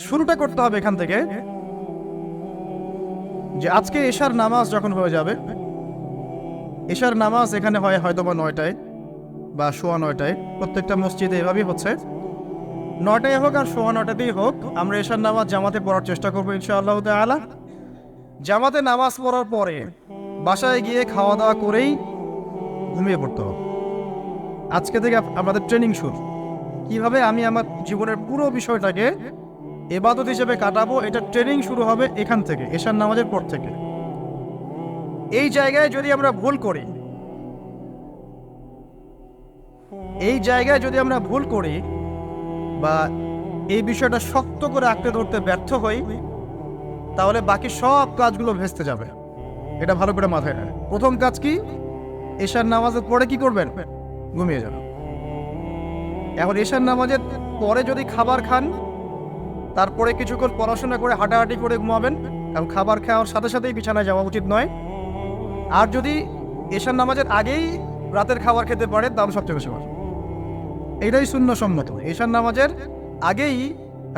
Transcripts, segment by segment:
শুরুটা করতে হবে এখান থেকে যে আজকে এশার নামাজ যখন হয়ে যাবে, এশার নামাজ এখানে হয় হয়তোবা 9টায় বা 9:15, প্রত্যেকটা মসজিদে এভাবেই হচ্ছে। 9টায় হোক আর 9:15তেই হোক, আমরা এশার নামাজ জামাতে পড়ার চেষ্টা করবো ইনশাআল্লাহ তাআলা। জামাতে নামাজ পড়ার পরে বাসায় গিয়ে খাওয়া দাওয়া করেই ঘুমিয়ে পড়তে হবে। আজকে থেকে আমাদের ট্রেনিং শুরু, কিভাবে আমি আমার জীবনের পুরো বিষয়টাকে ইবাদত হিসেবে কাটাবো, এটা ট্রেনিং শুরু হবে এখান থেকে, এশার নামাজের পর থেকে। এই জায়গায় যদি আমরা ভুল করি, বা এই বিষয়টা শক্ত করে আঁকড়ে ধরতে ব্যর্থ হই, তাহলে বাকি সব কাজগুলো ভেস্তে যাবে। এটা ভালো করে মাথায় রাখবেন। প্রথম কাজ কি? এশার নামাজের পরে কি করবেন? ঘুমিয়ে যাবেন। এখন এশার নামাজের পরে যদি খাবার খান, তারপরে কিছুক্ষণ পড়াশোনা করে হাঁটাহাঁটি করে ঘুমাবেন, কারণ খাবার খাওয়ার সাথে সাথেই বিছানায় যাওয়া উচিত নয়। আর যদি এশার নামাজের আগেই রাতের খাবার খেতে পারেন, তাহলে সবচেয়ে বেশি ভালো। এটাই সুন্নহসম্মত, এশার নামাজের আগেই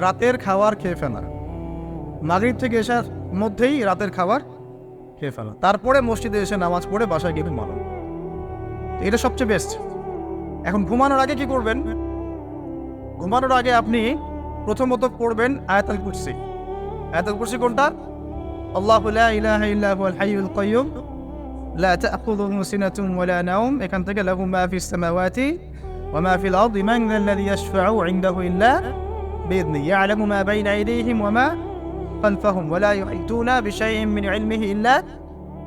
রাতের খাবার খেয়ে ফেলা, মাগরিব থেকে এশার মধ্যেই রাতের খাবার খেয়ে ফেলা, তারপরে মসজিদে এসে নামাজ পড়ে বাসায় গিয়ে ঘুমানো, এটা সবচেয়ে বেস্ট। এখন ঘুমানোর আগে কি করবেন? ঘুমানোর আগে আপনি প্রথমত পড়বেন আয়াতুল কুরসি। আয়াতুল কুরসি কোনটা? আল্লাহু লা ইলাহা ইল্লা হুয়াল হাইয়ুল কাইয়্যুম লা তা'খুযুহু সিনাতুন ওয়া লা নাওম, এখান থেকে লাহু মা ফিস সামাওয়াতি ওয়া মা ফিল আরদি মান যাল্লাযী ইয়াশফা'ু ইনদাহু ইল্লা বিইذনিহি ইয়া'লামু মা বাইনা আইদিহিম ওয়া মা খালফাহুম ওয়া লা ইউহিতুনা বিশাইইন মিন ইলমিহি ইল্লা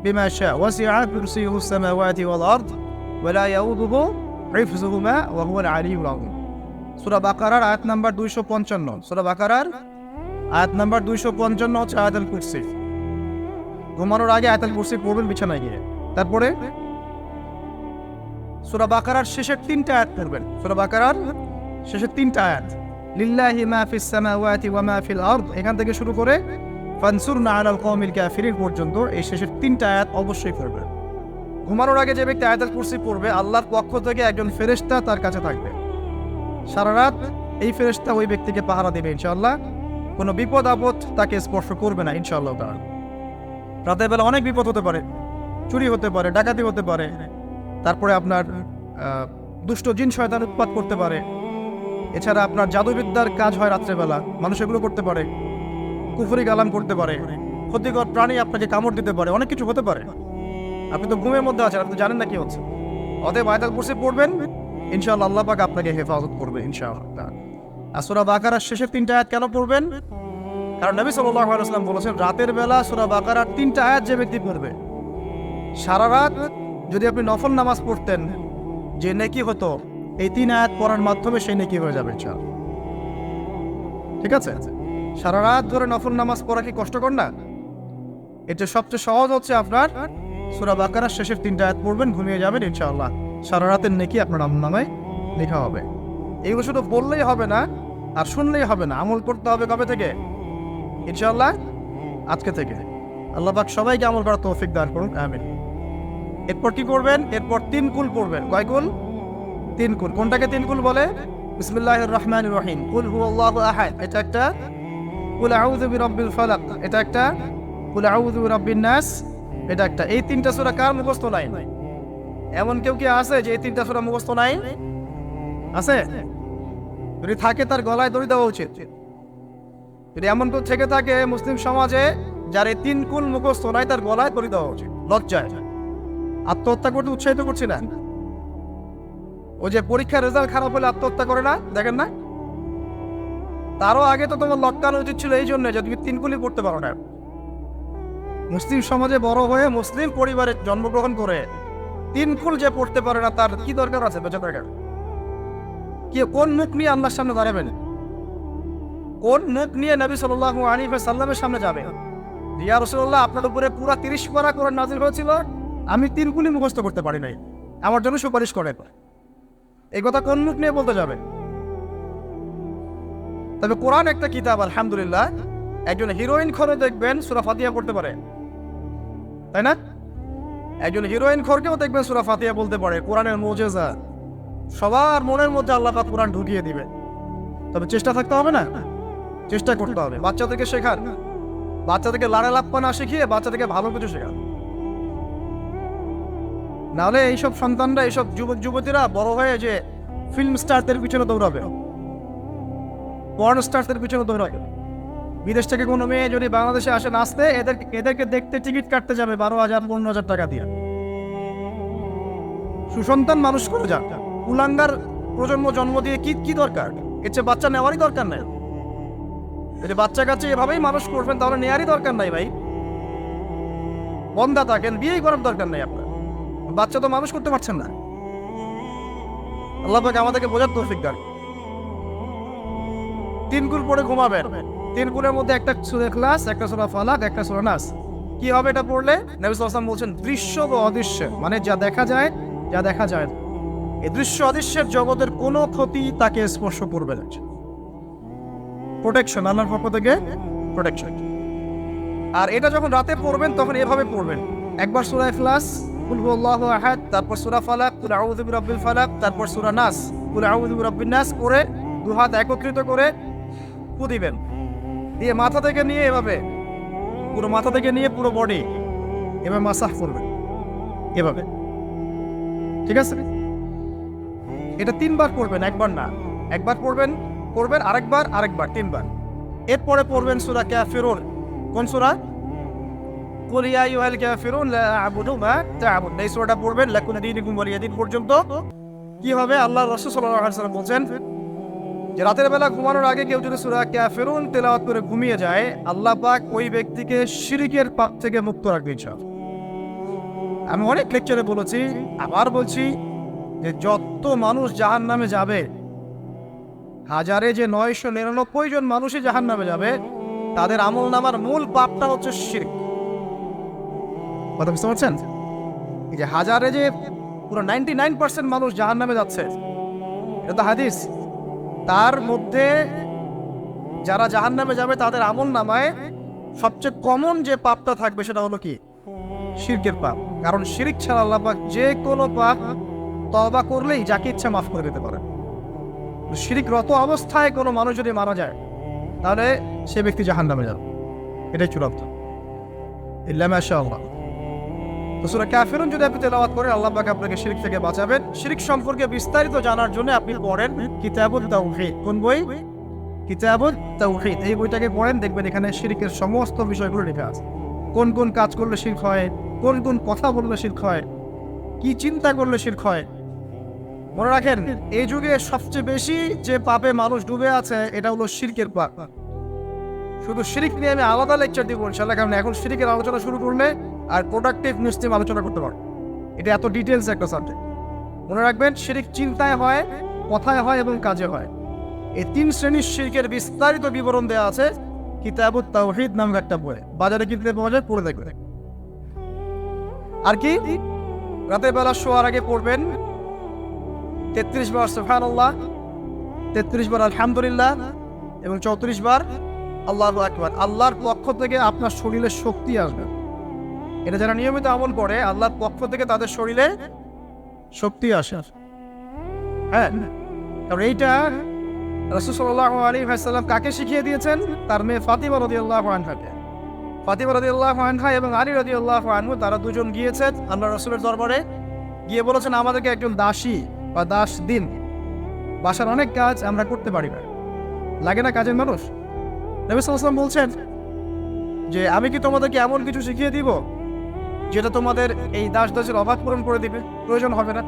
বিমা শা'a ওয়াসি'a কুরসিয়ুহু সামাওয়াতি ওয়াল আরদ ওয়া লা ইয়াউদুহু হিফযুহুমা ওয়া হুয়াল আলিয়্যুল আযীম। সূরা বাকারার আয়াত নাম্বার 255। সূরা বাকারার আয়াত নাম্বার 255 হচ্ছে আয়াতুল কুরসি। ঘুমানোর আগে আয়াতুল কুরসি পড়বেন বিছানায় গিয়ে। তারপরে সূরা বাকারার শেষের 3টা আয়াত পড়বেন। সূরা বাকারার শেষের 3টা আয়াত, লিল্লাহি মা ফিস সামাওয়াতি ওয়া মা ফিল আরদ, এখান থেকে শুরু করে ফানসুরনা আলাল কওমিল কাফিরিন পর্যন্ত এই শেষের 3টা আয়াত অবশ্যই পড়বেন। ঘুমানোর আগে যে ব্যক্তি আয়াতুল কুরসি পড়বে, আল্লাহর পক্ষ থেকে একজন ফেরেশতা তার কাছে থাকবে সারা রাত। এই ফেরেশতা ওই ব্যক্তিকে পাহারা দেবে ইনশাআল্লাহ, কোনো বিপদ আপদ তাকে স্পর্শ করবে না ইনশাআল্লাহ তাআলা। রাতের বেলা অনেক বিপদ হতে পারে, চুরি হতে পারে, ডাকাতি হতে পারে, তারপরে আপনার দুষ্ট জিন শয়তান উৎপাত করতে পারে, এছাড়া আপনার জাদুবিদ্যার কাজ হয় রাত্রেবেলা, মানুষ এগুলো করতে পারে, কুফরি কালাম করতে পারে, ক্ষতিকর প্রাণী আপনাকে কামড় দিতে পারে, অনেক কিছু হতে পারে। আপনি তো ঘুমের মধ্যে আছেন, আপনি জানেন না কি হচ্ছে। অতএব আয়াতুল কুরসি পড়বেন, ইনশাআল্লাহ আল্লাহ পাক আপনাকে হেফাজত করবে ইনশাআল্লাহ। আর সূরা বাকারার শেষের 3টা আয়াত কেন পড়বেন? কারণ নবী সাল্লাল্লাহু আলাইহি ওয়াসাল্লাম বলেছেন, রাতের বেলা সূরা বাকারার 3টা আয়াত যে ব্যক্তি পড়বে, সারা রাত যদি আপনি নফল নামাজ পড়তেন, যে নেকি হতো, এই 3 আয়াত পড়ার মাধ্যমে সেই নেকি হয়ে যাবে ইনশাআল্লাহ। ঠিক আছে? সারা রাত ধরে নফল নামাজ পড়া কি কষ্টকর না? এটা সবচেয়ে সহজ হচ্ছে আপনার সূরা বাকারার শেষের 3টা আয়াত পড়বেন, ঘুমিয়ে যাবেন ইনশাআল্লাহ, সারা রাতের নেকি আপনার আমলনামায় লেখা হবে। এইগুলো শুধু বললেই হবে না আর শুনলেই হবে না, আমল করতে হবে কবে থেকে? ইনশাআল্লাহ আজকে থেকে। আল্লাহ পাক সবাইকে আমল করার তৌফিক দান করুন, আমিন। এরপর কি করবেন? এরপর 3 কুল পড়বেন। কয় কুল? 3 কুল। কোনটাকে 3 কুল বলে? বিসমিল্লাহির রহমানির রহিম, কুল হুয়াল্লাহু আহাদ, এটা একটা। কুল আউযু বিরাব্বিল ফালাক, এটা একটা। কুল আউযু বিরাব্বিন নাস, এটা একটা। এই 3টা সূরা কার মুখস্থ নাই? এমন কেউ কি আছে যে এই 3টা সূরা মুখস্থ নাই? আছে? যদি থাকে তার গলায় দড়ি দেওয়া উচিত। যদি এমন কেউ থেকে থাকে মুসলিম সমাজে যার এই 3 কুল মুখস্থ নাই, তার গলায় দড়ি দেওয়া উচিত। লজ্জায় আত্মহত্যা করতে উৎসাহিত করছি না। ওই যে পরীক্ষার রেজাল্ট খারাপ হলে আত্মহত্যা করে না, দেখেন না? তারও আগে তো তোমার লটকানো উচিত ছিল এই জন্য যে তুমি 3 কুলই পড়তে পারো না। মুসলিম সমাজে বড় হয়ে মুসলিম পরিবারে জন্মগ্রহণ করে 3 কুল যে পড়তে পারে না, তার কি দরকার আছে বেঁচে থাকার? কি কোন মুখ নিয়ে আল্লাহর সামনে দাঁড়াবেন? কোন মুখ নিয়ে নবী সাল্লাল্লাহু আলাইহি ওয়াসাল্লামের সামনে যাবে? ইয়া রাসূলুল্লাহ, আপনার উপরে পুরা 30 পারা কোরআন নাযিল হয়েছিল, আমি 3 কুলই মুখস্থ করতে পারি নাই, আমার জন্য সুপারিশ করেন। এই কথা কোন মুখ নিয়ে বলতে যাবে? তবে কোরআন একটা কিতাব, আলহামদুলিল্লাহ। একজন হিরোইন খোরে দেখবেন সূরা ফাতিহা পড়তে পারে, তাই না? একজন হিরোইন খোরকেও দেখবেন সূরা ফাতিহা বলতে পারে। কোরআনের মুজিজা, সবার মনের মধ্যে আল্লাহ পাক কোরআন ঢুকিয়ে দিবে, তবে চেষ্টা থাকতে হবে না? চেষ্টা করতে হবে। বাচ্চাদেরকে শেখান, বাচ্চাদেরকে লাড়া লাপ্পা না শিখিয়ে বাচ্চাদেরকে ভালো কিছু শেখান। নাহলে এইসব সন্তানরা, এইসব যুবক যুবতীরা বড় হয়ে যে ফিল্ম স্টারদের পিছনে দৌড়াবে, পর্ন স্টারদের পিছনে দৌড়াবে। বিদেশ থেকে কোনো মেয়ে যদি বাংলাদেশে আসে নাচতে, এদেরকে দেখতে টিকিট কাটতে যাবে 12,000 15,000 টাকা দিয়ে। সুসন্তান মানুষ করে যাক, কুলাঙ্গার প্রজন্ম জন্ম দিয়ে কি দরকার? এর চেয়ে বাচ্চা নেওয়ারই দরকার নাই। যদি বাচ্চা কাছে এভাবেই মানুষ করবেন তাহলে নেওয়ারই দরকার নাই ভাই। বন্ধা থাকেন, বিয়েই করার দরকার নাই আপনার। বাচ্চা তো মানুষ করতে পারছেন না। আল্লাহ পাক আমাদেরকে বোঝার তৌফিক দান। 3 কুল পড়ে ঘুমাবেন। 3 কুলের মধ্যে একটা সূরা ইখলাস, একটা সূরা ফালাক, একটা সূরা নাস। কি হবে এটা পড়লে? নবী সাল্লাল্লাহু আলাইহি ওয়াসাল্লাম বলছেন দৃশ্য ও অদৃশ্য, মানে যা দেখা যায় যা দেখা যায় না, এই দৃশ্য অদৃশ্যের জগতের কোনো ক্ষতি তাকে স্পর্শ করবে না। প্রোটেকশন, আল্লাহর পক্ষ থেকে প্রোটেকশন। আর এটা যখন রাতে পড়বেন তখন এভাবে পড়বেন, একবার সূরা ইখলাস, কুল হুয়াল্লাহু আহাদ, তারপর সূরা ফালাক, কুল আউযু বিরাব্বিল ফালাক, তারপর সূরা নাস, কুল আউযু বিরাব্বিন নাস করে 2 হাত একত্রিত করে ফু দিবেন। দিয়ে মাথা থেকে নিয়ে এভাবে, পুরো মাথা থেকে নিয়ে পুরো বডি এভাবে মাসাহ করবেন, এভাবে। ঠিক আছে? এটা 3 বার পড়বেন, একবার না। একবার পড়বেন, আরেকবার 3 বার। এরপরে পড়বেন সূরা কাফিরুন। কোন সূরা? কুল ইয়া আইয়ুহাল কাফিরুন লা আ'বুদু মা তা'বুদুন। এই সূরাটা পড়বেন লাকুম দীনুকুম ওয়ালিয়া দীন পর্যন্ত। কি হবে? আল্লাহর রাসূল সাল্লাল্লাহু আলাইহি ওয়াসাল্লাম বলেন যে রাতের বেলা ঘুমানোর আগে কেউ যদি সূরা কাফিরুন তেলাওয়াত করে ঘুমিয়ে যায়, আল্লাহ পাক ওই ব্যক্তিকে শিরকের পাপ থেকে মুক্ত রাখবেন ইনশাআল্লাহ। আমি অনেক লেকচারে বলেছি, আবার বলছি যে যত মানুষ জাহান্নামে যাবে, হাজারে যে 999 জন মানুষই জাহান্নামে যাবে, তাদের আমলনামার মূল পাপটা হচ্ছে শিরক। কথা বুঝতে পারছেন? এই যে হাজারে যে পুরো 99% মানুষ জাহান্নামে যাচ্ছে, এটা তো হাদিস। তার মধ্যে যারা জাহান্নামে যাবে তাদের আমলনামায় সবচেয়ে কমন যে পাপটা থাকবে সেটা হলো কি? শিরকের পাপ। কারণ শিরক ছাড়া আল্লাহ পাক যে কোনো পাপ তওবা করলেই যাকে ইচ্ছা মাফ করে দিতে পারে। শিরকরত অবস্থায় কোনো মানুষ যদি মারা যায় তাহলে সে ব্যক্তি জাহান্নামে যাবে, এটাই চূড়ান্ত। ইল্লা মাশাআল্লাহ। তো সূরা কাফিরুন যদি আপনি তেলাওয়াত করেন, আল্লাহ পাক আপনাকে শিরক থেকে বাঁচাবেন। শিরক সম্পর্কে বিস্তারিত জানার জন্য আপনি পড়েন কিতাবুত তাওহীদ। কোন বই? কিতাবুত তাওহীদ। এই বইটাকে পড়েন, দেখবেন এখানে শিরকের সমস্ত বিষয়গুলো লেখা আছে। কোন কোন কাজ করলে শিরক হয়, কোন কোন কথা বললে শিরক হয়, কি চিন্তা করলে শিরক হয়। মনে রাখেন, এই যুগে সবচেয়ে বেশি যে পাপে মানুষ ডুবে আছে এটা হলো শিরকের পাপ। শুধু শিরক নিয়ে আমি আলাদা লেকচার দিব ইনশাআল্লাহ, কারণ এখন শিরকের আলোচনা শুরু করলে আর প্রোডাক্টিভ নিশ্চয়ই আলোচনা করতে পারবো। এটা এত ডিটেলস একটা সাবজেক্ট। মনে রাখবেন, শিরক চিন্তায় হয়, কথায় হয় এবং কাজে হয়। এই 3 শ্রেণীর শিরকের বিস্তারিত বিবরণ দেওয়া আছে কিতাবুত তাওহীদ নামক একটা বই। বাজারে কিনতে পাওয়া যায়, পড়ে দেখবেন। আর কি? রাতের বেলা শোয়ার আগে পড়বেন 33 বার সুবহানাল্লাহ, 33 বার আলহামদুলিল্লাহ এবং 34 বার আল্লাহু আকবার। আল্লাহর পক্ষ থেকে আপনার শরীরে শক্তি আসবে। এটা যারা নিয়মিত আমল করে, আল্লাহর পক্ষ থেকে তাদের শরীরে শক্তি আসে। হ্যাঁ, কারণ এইটা রাসূল সাল্লাল্লাহু আলাইহি ওয়াসাল্লাম কাকে শিখিয়ে দিয়েছেন? তার মেয়ে ফাতিমা রাদিয়াল্লাহু আনহাকে। ফাতিমা রাদিয়াল্লাহু আনহা এবং আলী রাদিয়াল্লাহু আনহু, তারা দুজন গিয়েছেন আল্লাহ রাসূলের দরবারে, গিয়ে বলেছেন আমাদেরকে একজন দাসী বা দাস দিন। বাসার অনেক কাজ আমরা করতে পারি না, লাগে না কাজের মানুষ? নবী সাল্লাল্লাহু আলাইহি ওয়াসাল্লাম বলছেন যে আমি কি তোমাদেরকে এমন কিছু শিখিয়ে দিব যেটা তোমাদের এই দাস দাসের অভাব পূরণ করে দিবে, প্রয়োজন হবে না?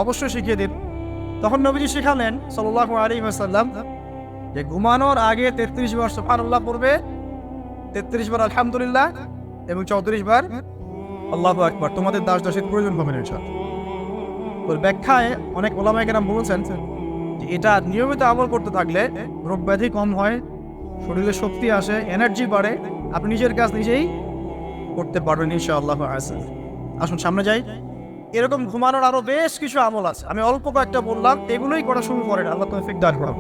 অবশ্যই শিখিয়ে দিন। তখন নবীজি শিখালেন সাল্লাল্লাহু আলাইহি ওয়াসাল্লাম যে ঘুমানোর আগে 33 বার সুবহানাল্লাহ পড়বে, 33 বার আলহামদুলিল্লাহ এবং 34 বার আল্লাহু আকবার। তোমাদের দাস দাসের প্রয়োজন হবে না ইনশাআল্লাহ। ওর ব্যাখ্যায় অনেক ওলামায়ে কেরাম বলেছেন যে এটা নিয়মিত আমল করতে থাকলে রোগ ব্যাধি কম হয়, শরীরে শক্তি আসে, এনার্জি বাড়ে, আপনি নিজের কাজ নিজেই করতে পারবেন ইনশাআল্লাহ। আসুন সামনে যাই। এরকম ঘুমানোর আরো বেশ কিছু আমল আছে, আমি অল্প কয়েকটা বললাম, এগুলোই করা শুরু করেন, আল্লাহ তৌফিক দান করুন।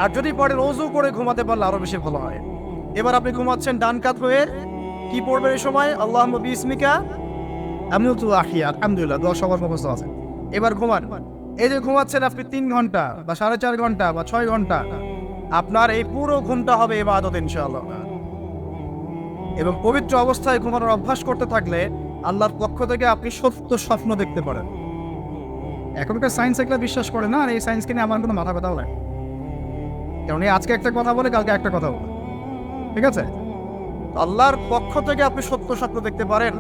আর যদি পরে ওযু করে ঘুমাতে পারলে আরো বেশি ভালো হয়। এবার আপনি ঘুমাচ্ছেন ডান কাত হয়ে, কি পড়বেন এই সময়? আল্লাহুম্মা বিসমিকা আমুতু ওয়া আহইয়া, আলহামদুলিল্লাহ, দোয়া সবার মুখস্থ আছে। এবার ঘুমান, এই যে ঘুমাচ্ছেন আপনি 3 ঘন্টা বা 4.5 ঘন্টা বা 6 ঘন্টা, আপনার এই পুরো ঘুমটা হবে ইবাদত ইনশাআল্লাহ। এবং পবিত্র অবস্থায় ঘুমানোর অভ্যাস করতে থাকলে আল্লাহর পক্ষ থেকে আপনি সত্য স্বপ্ন দেখতে পারেন। এখনকার সায়েন্স এগুলো বিশ্বাস করে না, আর এই সায়েন্সকে নিয়ে আমার কোনো মাথা ব্যথাও নাই। কারণ এই আজকে একটা কথা বলে কালকে একটা কথা বলে, ঠিক আছে? আল্লাহর পক্ষ থেকে আপনি সত্য স্বপ্ন দেখতে পারেন।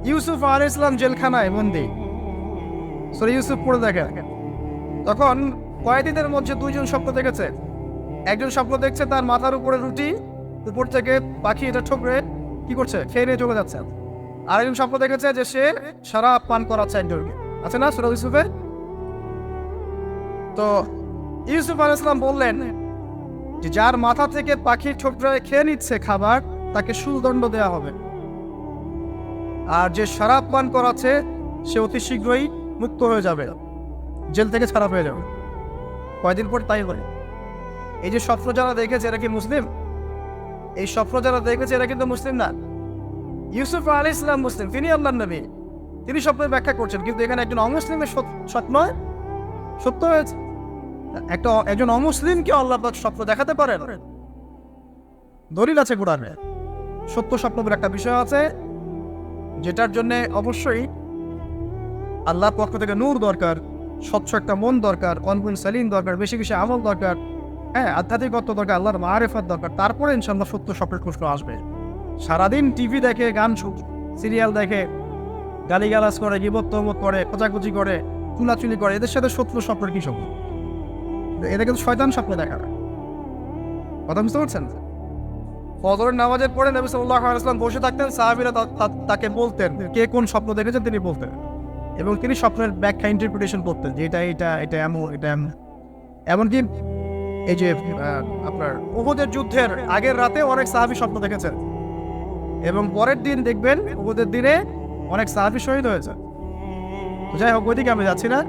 ইউসুফ আলাইহিস সালাম জেলখানায় বন্দী, সূরা ইউসুফ পড়ে দেখেন। তখন কয়েদিদের মধ্যে 2 জন স্বপ্ন দেখেছে। একজন স্বপ্ন দেখছে তার মাথার উপরে রুটি, উপর থেকে পাখি এটা ঠোকরে কি করছে, খেয়ে নিয়ে চলে যাচ্ছে। আরেকজন স্বপ্ন দেখেছে যে সে শরাব পান করাচ্ছে একজনকে, আছে না সূরা ইউসুফে? তো ইউসুফ আলাইহিস সালাম বললেন যে যার মাথা থেকে পাখির ঠোকরে খেয়ে নিচ্ছে খাবার, তাকে শুলদণ্ড দেওয়া হবে। আর যে শরাব পান করাচ্ছে সে অতি শীঘ্রই মুক্ত হয়ে যাবে, জেল থেকে ছাড়া পেয়ে যাবে। কয়দিন পর তাই হয়। এই যে স্বপ্ন যারা দেখেছে এরা কি মুসলিম? এই স্বপ্ন যারা দেখেছে এরা কিন্তু মুসলিম না। ইউসুফ আলাইহিস সালাম মুসলিম, তিনি আল্লাহর নবী, তিনি স্বপ্নের ব্যাখ্যা করছেন, কিন্তু এখানে একজন অমুসলিমের স্বপ্ন সত্য হয়েছে। একজন অমুসলিমকে আল্লাহ পাক স্বপ্ন দেখাতে পারেন, দলিল আছে কোরআনে। সত্য স্বপ্ন বলে একটা বিষয় আছে, যেটার জন্য অবশ্যই আল্লাহর পক্ষ থেকে নূর দরকার, স্বচ্ছ একটা মন দরকার, কনফিডেন্স সালিম দরকার, বেশি বেশি আমল দরকার, হ্যাঁ, আধ্যাত্মিকত্ব দরকার, আল্লাহর মারিফাত দরকার। তারপরে ইনশাআল্লাহ সত্য স্বপ্নের প্রশ্ন আসবে। সারাদিন টিভি দেখে, গান সিরিয়াল দেখে, গালিগালাজ করে, গীবত তহমত করে, খোঁচাখুচি করে, চুলাচুলি করে, এদের সাথে সত্য স্বপ্নের কি সম্পর্ক? এদের কিন্তু শয়তান স্বপ্নে দেখা। কথা বুঝতে পারছেন? ফজরের নামাজের পরে নবী সাল্লাল্লাহু আলাইহি ওয়াসাল্লাম বসে থাকতেন, সাহাবীরা তাকে বলতেন কে কোন স্বপ্ন দেখেছেন, তিনি বলতেন, এবং তিনি স্বপ্নের ব্যাখ্যা ইন্টারপ্রিটেশন করতেন যে এটা এটা এটা এমন, এটা এমন। এমনকি এই যে আপনার উহুদের যুদ্ধের আগের রাতে অনেক সাহাবী স্বপ্ন দেখেছেন, এবং পরের দিন দেখবেন উহুদের দিনে অনেক সাহাবী শহীদ হয়েছে। তো যাই হোক, ওইদিকে আমি যাচ্ছি না।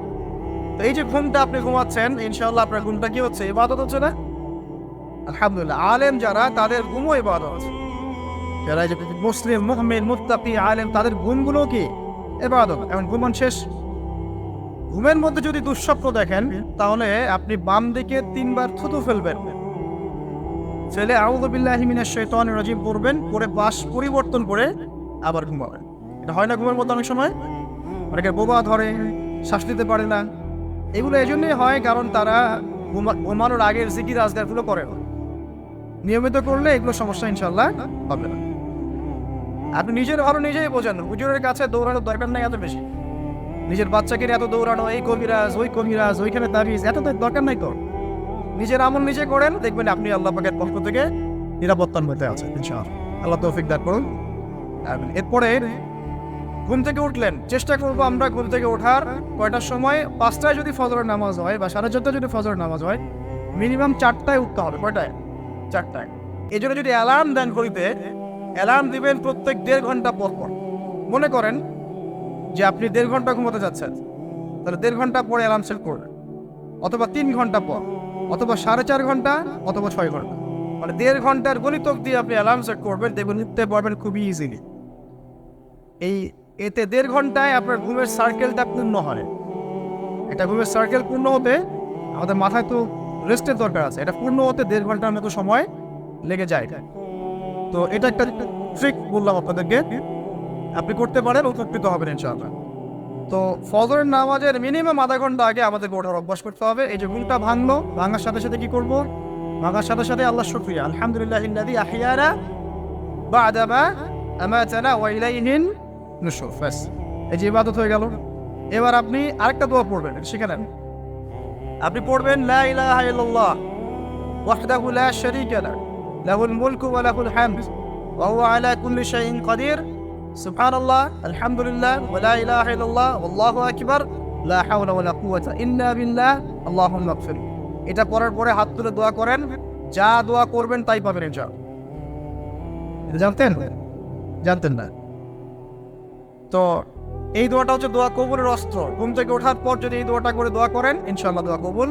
তো এই যে ঘুমটা আপনি ঘুমাচ্ছেন, ইনশাআল্লাহ আপনার ঘুমটা কি হচ্ছে? ইবাদত হচ্ছে না? আলহামদুলিল্লাহ, আলেম যারা তাদের ঘুমও ইবাদত আছে। যারা যে মুসলিম, মুমিন, মুত্তাকি, আলেম, তাদের ঘুমগুলো কি ইবাদত। এখন ঘুমান শেষ, ঘুমের মধ্যে যদি দুঃস্বপ্ন দেখেন তাহলে আপনি বাম দিকে 3 বার থুতু ফেলবেন, ফেলে আউযু বিল্লাহি মিনাশ শাইতানির রাজিম পড়বেন, পরে পাশ পরিবর্তন করে আবার ঘুমাবেন। এটা হয় না ঘুমের মধ্যে অনেক সময়? অনেকের বোবা ধরে, শ্বাস নিতে পারে না। এগুলো এই জন্যই হয় কারণ তারা ঘুমানোর আগের জিকির আজকারগুলো করে না। নিয়মিত করলে এগুলো সমস্যা ইনশাল্লাহ হবে না। আপনি নিজের ভালো নিজেই বোঝেন, হুজুরের কাছে দৌড়ানোর দরকার নাই এত বেশি। নিজের বাচ্চাকে এত দৌড়ানো, এই কবিরাজ, ওই কবিরাজ, ওইখানে তাবিজ, এত দরকার নাই তো। নিজের আমল নিজে করেন, দেখবেন আপনি আল্লাহ পাকের পক্ষ থেকে নিরাপত্তার মধ্যে আছেন ইনশাআল্লাহ। আল্লাহ তৌফিক দান করুন। এরপরে ঘুম থেকে উঠলেন, চেষ্টা করবো আমরা ঘুম থেকে ওঠার কয়টার সময়? 5টায় যদি ফজরের নামাজ হয় বা 4:30টায় যদি ফজরের নামাজ হয়, মিনিমাম 4টায় উঠতে হবে। কয়টায়? 4টায়। এই জন্য যদি অ্যালার্ম দেন ঘড়িতে, অ্যালার্ম দিবেন প্রত্যেক 1.5 ঘন্টা পর পর। মনে করেন যে আপনি 1.5 ঘন্টা ঘুমোতে যাচ্ছেন, তাহলে 1.5 ঘন্টা পরে অ্যালার্ম সেট করবেন, অথবা 3 ঘন্টা পর, অথবা 4.5 ঘন্টা, অথবা 6 ঘন্টা। মানে 1.5 ঘন্টার গণিতক দিয়ে আপনি অ্যালার্ম সেট করবেন, দেখবেন উঠতে পারবেন খুবই ইজিলি। এতে 1.5 ঘন্টায় আপনার ঘুমের সার্কেলটা পূর্ণ হয়। এটা ঘুমের সার্কেল পূর্ণ হতে আমাদের মাথায় তো রেস্টের দরকার আছে, এটা পূর্ণ হতে 1.5 ঘন্টার মতো সময় লেগে যায়। তো এটা একটা ট্রিক বললাম আপনাদেরকে, আপনি করতে পারেন, উপকৃত হবেন ইনশাআল্লাহ। তো ফজরের নামাজের মিনিমাম আধা ঘন্টা আগে আমাদেরকে ওঠার অভ্যাস করতে হবে। এই যে ঘুমটা ভাঙলো, ভাঙার সাথে সাথে কি করব? ভাঙার সাথে সাথে আল্লাহ শুকরিয়া, আলহামদুলিল্লাহিল্লাযী আহইয়ানা বা'দা মা আমাতানা ওয়া ইলাইহিন নুশুর। বাস, এই যে ইবাদত হয়ে গেল। এবার আপনি আরেকটা দোয়া পড়বেন, শিখে নেন। আপনি পড়বেন লা ইলাহা ইল্লাল্লাহ ওয়াহদাহু লা শারীকা লাহু লাহুল মুলকু ওয়া লাহুল হামদ ওয়া হুয়া আলা কুল্লি শাইইন কাদির সুবহানাল্লাহ আলহামদুলিল্লাহ ওয়া লা ইলাহা ইল্লাল্লাহ ওয়াল্লাহু আকবার লা হাওলা ওয়া লা কুওয়াতা ইল্লা বিল্লাহ আল্লাহুম্মা ইগফির। এটা পড়ার পরে হাত তুলে দোয়া করেন, যা দোয়া করবেন তাই পাবেন ইনশাআল্লাহ। এটা জানতেন না? তো এই দোয়াটা হচ্ছে দোয়া কবুলের অস্ত্র। ঘুম থেকে ওঠার পর যদি এই দোয়াটা করে দোয়া করেন, ইনশাআল্লাহ দোয়া কবুল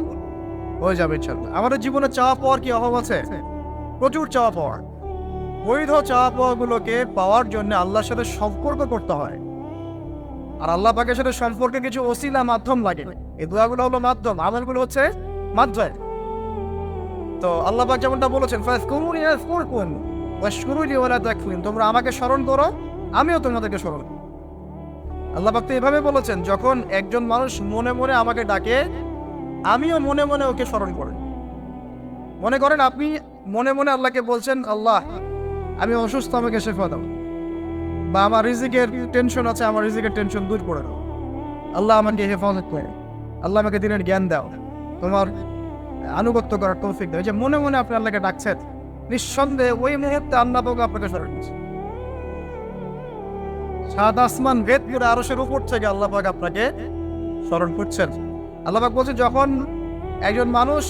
হয়ে যাবে ইনশাআল্লাহ। আমাদের জীবনে চাওয়া পাওয়ার কি অভাব আছে? প্রচুর চাওয়া পাওয়ার। বৈধ চাওয়া পাওয়াগুলোকে পাওয়ার জন্য আল্লাহর সাথে সম্পর্ক করতে হয়। আর আল্লাহ পাকের সাথে সম্পর্কে কিছু ওসিলা মাধ্যম লাগে। এই দোয়াগুলো হলো মাধ্যম, আমলগুলো হচ্ছে মাধ্যম। তো আল্লাহ পাক যেমনটা বলেছেন, ফাযকুরুনি আযকুরকুম ওয়াশকুরুলি ওয়ালা তাকফুরুন, তোমরা আমাকে স্মরণ করো আমিও তোমাদেরকে স্মরণ করব। আল্লাহ পাক তো এভাবে বলেছেন, যখন একজন মানুষ মনে মনে আমাকে ডাকে আমিও মনে মনে ওকে স্মরণ করি। মনে করেন আপনি মনে মনে আল্লাহকে বলছেন, আল্লাহ আমি অসুস্থ, আমাকে শেফা দাও, বা আমার রিজিকের টেনশন আছে, আমার রিজিকের টেনশন দূর করে দাও, আল্লাহ আমাকে হেফাজত করে, আল্লাহ আমাকে দিনের জ্ঞান দাও, তোমার আনুগত্য করার তৌফিক দাও। যে মনে মনে আপনি আল্লাহকে ডাকছেন, নিঃসন্দেহে ওই মুহূর্তে আল্লাহ পাক আপনাকে স্মরণ করছে। সাত আসমান ভেদ করে আরশের উপর থেকে আল্লাহ পাক আপনাকে স্মরণ করছেন। আল্লাহ পাক বলছে, যখন একজন মানুষ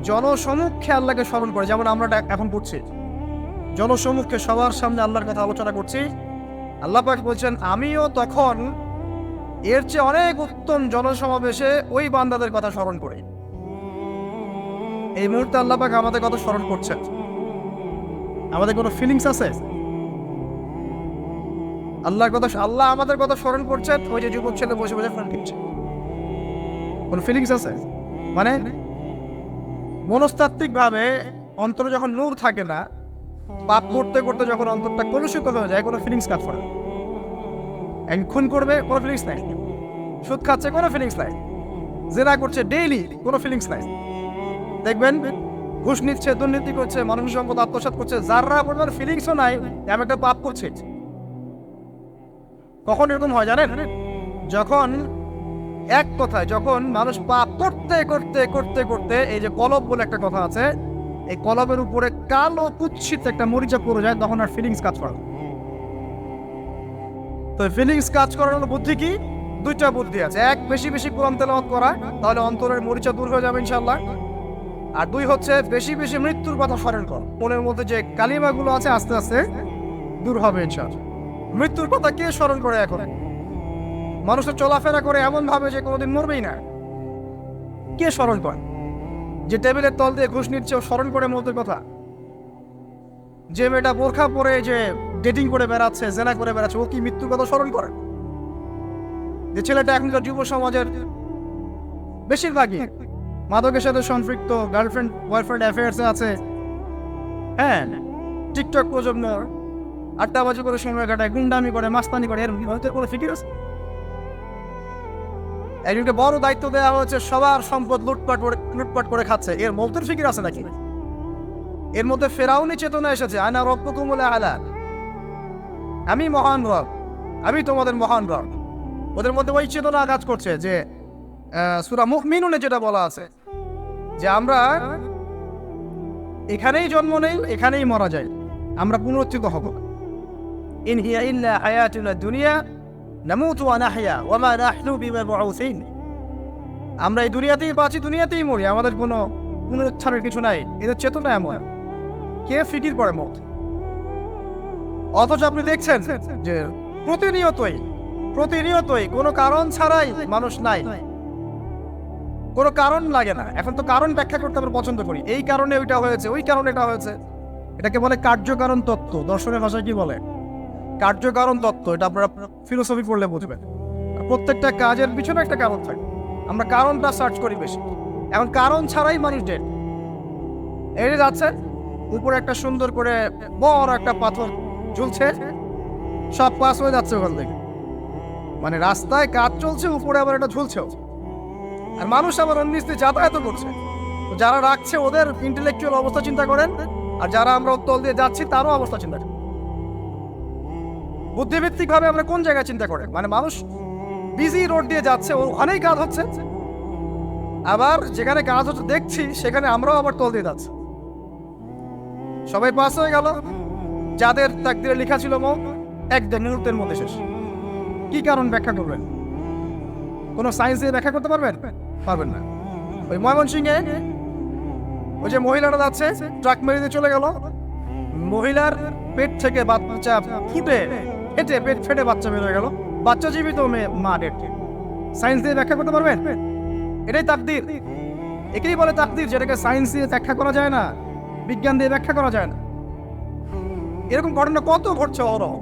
জনসমক্ষে আল্লাহকে স্মরণ করে, যেমন আমরা এখন করছি, জনসমক্ষে সবার সামনে আল্লাহর কথা আলোচনা করছি, আল্লাহ পাক বলছেন আমিও তখন এর চেয়ে অনেক উত্তম জনসমাবেশে ওই বান্দাদের কথা স্মরণ করি। এই মুহূর্তে আল্লাহ পাক আমাদের কথা স্মরণ করছেন। আমাদের কোনো ফিলিংস আছে? আল্লাহ আমাদের কথা স্মরণ করছেন, ওই যে যুবক ছেলে বসে বসে ফোন কিনছে, কোন ফিলিংস আছে? মানে মনস্তাত্ত্বিক ভাবে অন্তরে যখন নূর থাকে না, পাপ করতে করতে যখন অন্তরটা কলুষিত হয়ে যায়, কোনো ফিলিংস কাজ করে। খুন করবে, কোনো ফিলিংস নাই। সুদ খাচ্ছে, কোনো ফিলিংস নাই। জেনা করছে ডেইলি, কোনো ফিলিংস নাই। দেখবেন ঘুষ নিচ্ছে, দুর্নীতি করছে, মানুষের সম্পদ আত্মসাৎ করছে, যারা পরিমাণ ফিলিংসও নাই আমি একটা পাপ করছে। কখন এরকম হয় জানেন? যখন এক কথায় যখন মানুষ পাপ করতে করতে করতে করতে, এই যে কলব বলে একটা কথা আছে, এই কলবের উপরে কালো কুৎসিত একটা মরিচা পড়ে যায়, তখন আর ফিলিংস কাজ করে। তো ফিলিংস কাজ করার বুদ্ধি কি? দুইটা বুদ্ধি আছে। এক, বেশি বেশি কোরআন তেলাওয়াত করা, তাহলে অন্তরের মরিচা দূর হয়ে যাবে ইনশাআল্লাহ। আর দুই হচ্ছে বেশি বেশি মৃত্যুর কথা স্মরণ কর, মনের মধ্যে যে কালিমাগুলো আছে আস্তে আস্তে দূর হবে ইনশাআল্লাহ। মৃত্যুর কথা কে স্মরণ করে এখন? মানুষের চলাফেরা করে এমন ভাবে যে কোনোদিন মরবেই না। কে স্মরণ করে? যে টেবিলের তল দিয়ে ঘুষ নিচ্ছে ও স্মরণ করে মৌতের কথা? যে মেয়েটা বোরখা পরে যে ডেটিং করে বেড়াচ্ছে, জেনা করে বেড়াচ্ছে, ও কি মৃত্যুর কথা স্মরণ করে? যে ছেলেটা এখনকার যুব সমাজের বেশিরভাগই মাদকের সাথে সম্পৃক্ত, গার্লফ্রেন্ড বয়ফ্রেন্ড অ্যাফেয়ার্সে আছে, হ্যাঁ, টিকটক প্রজন্ম, আড্ডাবাজি করে সময় কাটায়, গুন্ডামি করে, মাস্তানি করে, এর হয়তো কোনো ফিকির আছে? একজনকে বড় দায়িত্ব দেওয়া হয়েছে, সবার সম্পদ লুটপাট করে খাচ্ছে, এর মৌতের ফিকির আছে নাকি? এর মধ্যে ফেরাউনি চেতনা এসেছে, আনা রব্বুকুমুল আ'লা, আমি মহান রব, আমি তোমাদের মহান রব। ওদের মধ্যে ওই চেতনা কাজ করছে যে সূরা মুমিনুনে যেটা বলা আছে যে আমরা এখানেই জন্ম নেই, এখানেই মারা যাই, আমরা পুনরুত্থিত হব। ইন হিয়া ইল্লা হায়াতুনা দুনিয়া নামুতু ওয়া নাহইয়া ওয়া মা নাহনু বিমাবউসিন, আমরা এই দুনিয়াতেই বাঁচি, দুনিয়াতেই মরি, আমাদের কোনো পুনরুত্থানের কিছু নাই। এদের চেতনা এমন। কে ফিকির করে মত? অথচ আপনি দেখছেন যে প্রতিনিয়তই কোনো কারণ ছাড়াই মানুষ নাই, কোনো কারণ লাগে না। এখন তো কারণ ব্যাখ্যা করতে আমরা পছন্দ করি, এই কারণে ওইটা হয়েছে, ওই কারণে এটা হয়েছে। এটাকে বলে কার্যকারণ তত্ত্ব। দর্শনের ভাষায় কি বলে? কার্যকারণ তত্ত্ব। এটা আপনারা ফিলোসফি পড়লে বুঝবেন। প্রত্যেকটা কাজের পিছনে একটা কারণ থাকে, আমরা কারণটা সার্চ করি বেশি। এখন কারণ ছাড়াই মানুষ ডেড। এই যাচ্ছে উপরে একটা সুন্দর করে বড় একটা পাথর ঝুলছে, সব পাস হয়ে যাচ্ছে ওখান থেকে। মানে রাস্তায় কাজ চলছে, উপরে আবার এটা ঝুলছেও, আর মানুষ আবার অন্যস্তে যাতায়াত করছে। যারা রাখছে ওদের ইন্টেলেকচুয়াল অবস্থা চিন্তা করেন, আর যারা আমরা তল দিয়ে যাচ্ছি তারও অবস্থা চিন্তা করেন। বুদ্ধিভিত্তিক ভাবে আমরা কোন জায়গায় চিন্তা করেন? মানে মানুষ বিজি রোড দিয়ে যাচ্ছে, ওখানেই কাজ হচ্ছে, আবার যেখানে কাজ হচ্ছে দেখছি সেখানে আমরাও আবার তল দিয়ে যাচ্ছি। সবাই পাস হয়ে গেল, যাদের তাকদিরে লেখা ছিল মৌত এক মুহূর্তের মধ্যে শেষ। কি কারণ ব্যাখ্যা করবেন? কোনো সায়েন্স দিয়ে ব্যাখ্যা করতে পারবেন না। ওই ময়মনসিংহে ওই যে মহিলাটা যাচ্ছে, ট্রাক মেরে দিয়ে চলে গেল, মহিলার পেট থেকে বাচ্চা হেঁটে পেট ফেটে বাচ্চা বের হয়ে গেল, বাচ্চা জীবিত, মা ডেড। সায়েন্স দিয়ে ব্যাখ্যা করতে পারবেন? এটাই তাকদির। একেই বলে তাকদির, যেটাকে সায়েন্স দিয়ে ব্যাখ্যা করা যায় না, বিজ্ঞান দিয়ে ব্যাখ্যা করা যায় না। এরকম ঘটনা কত ঘটছে অহরহ।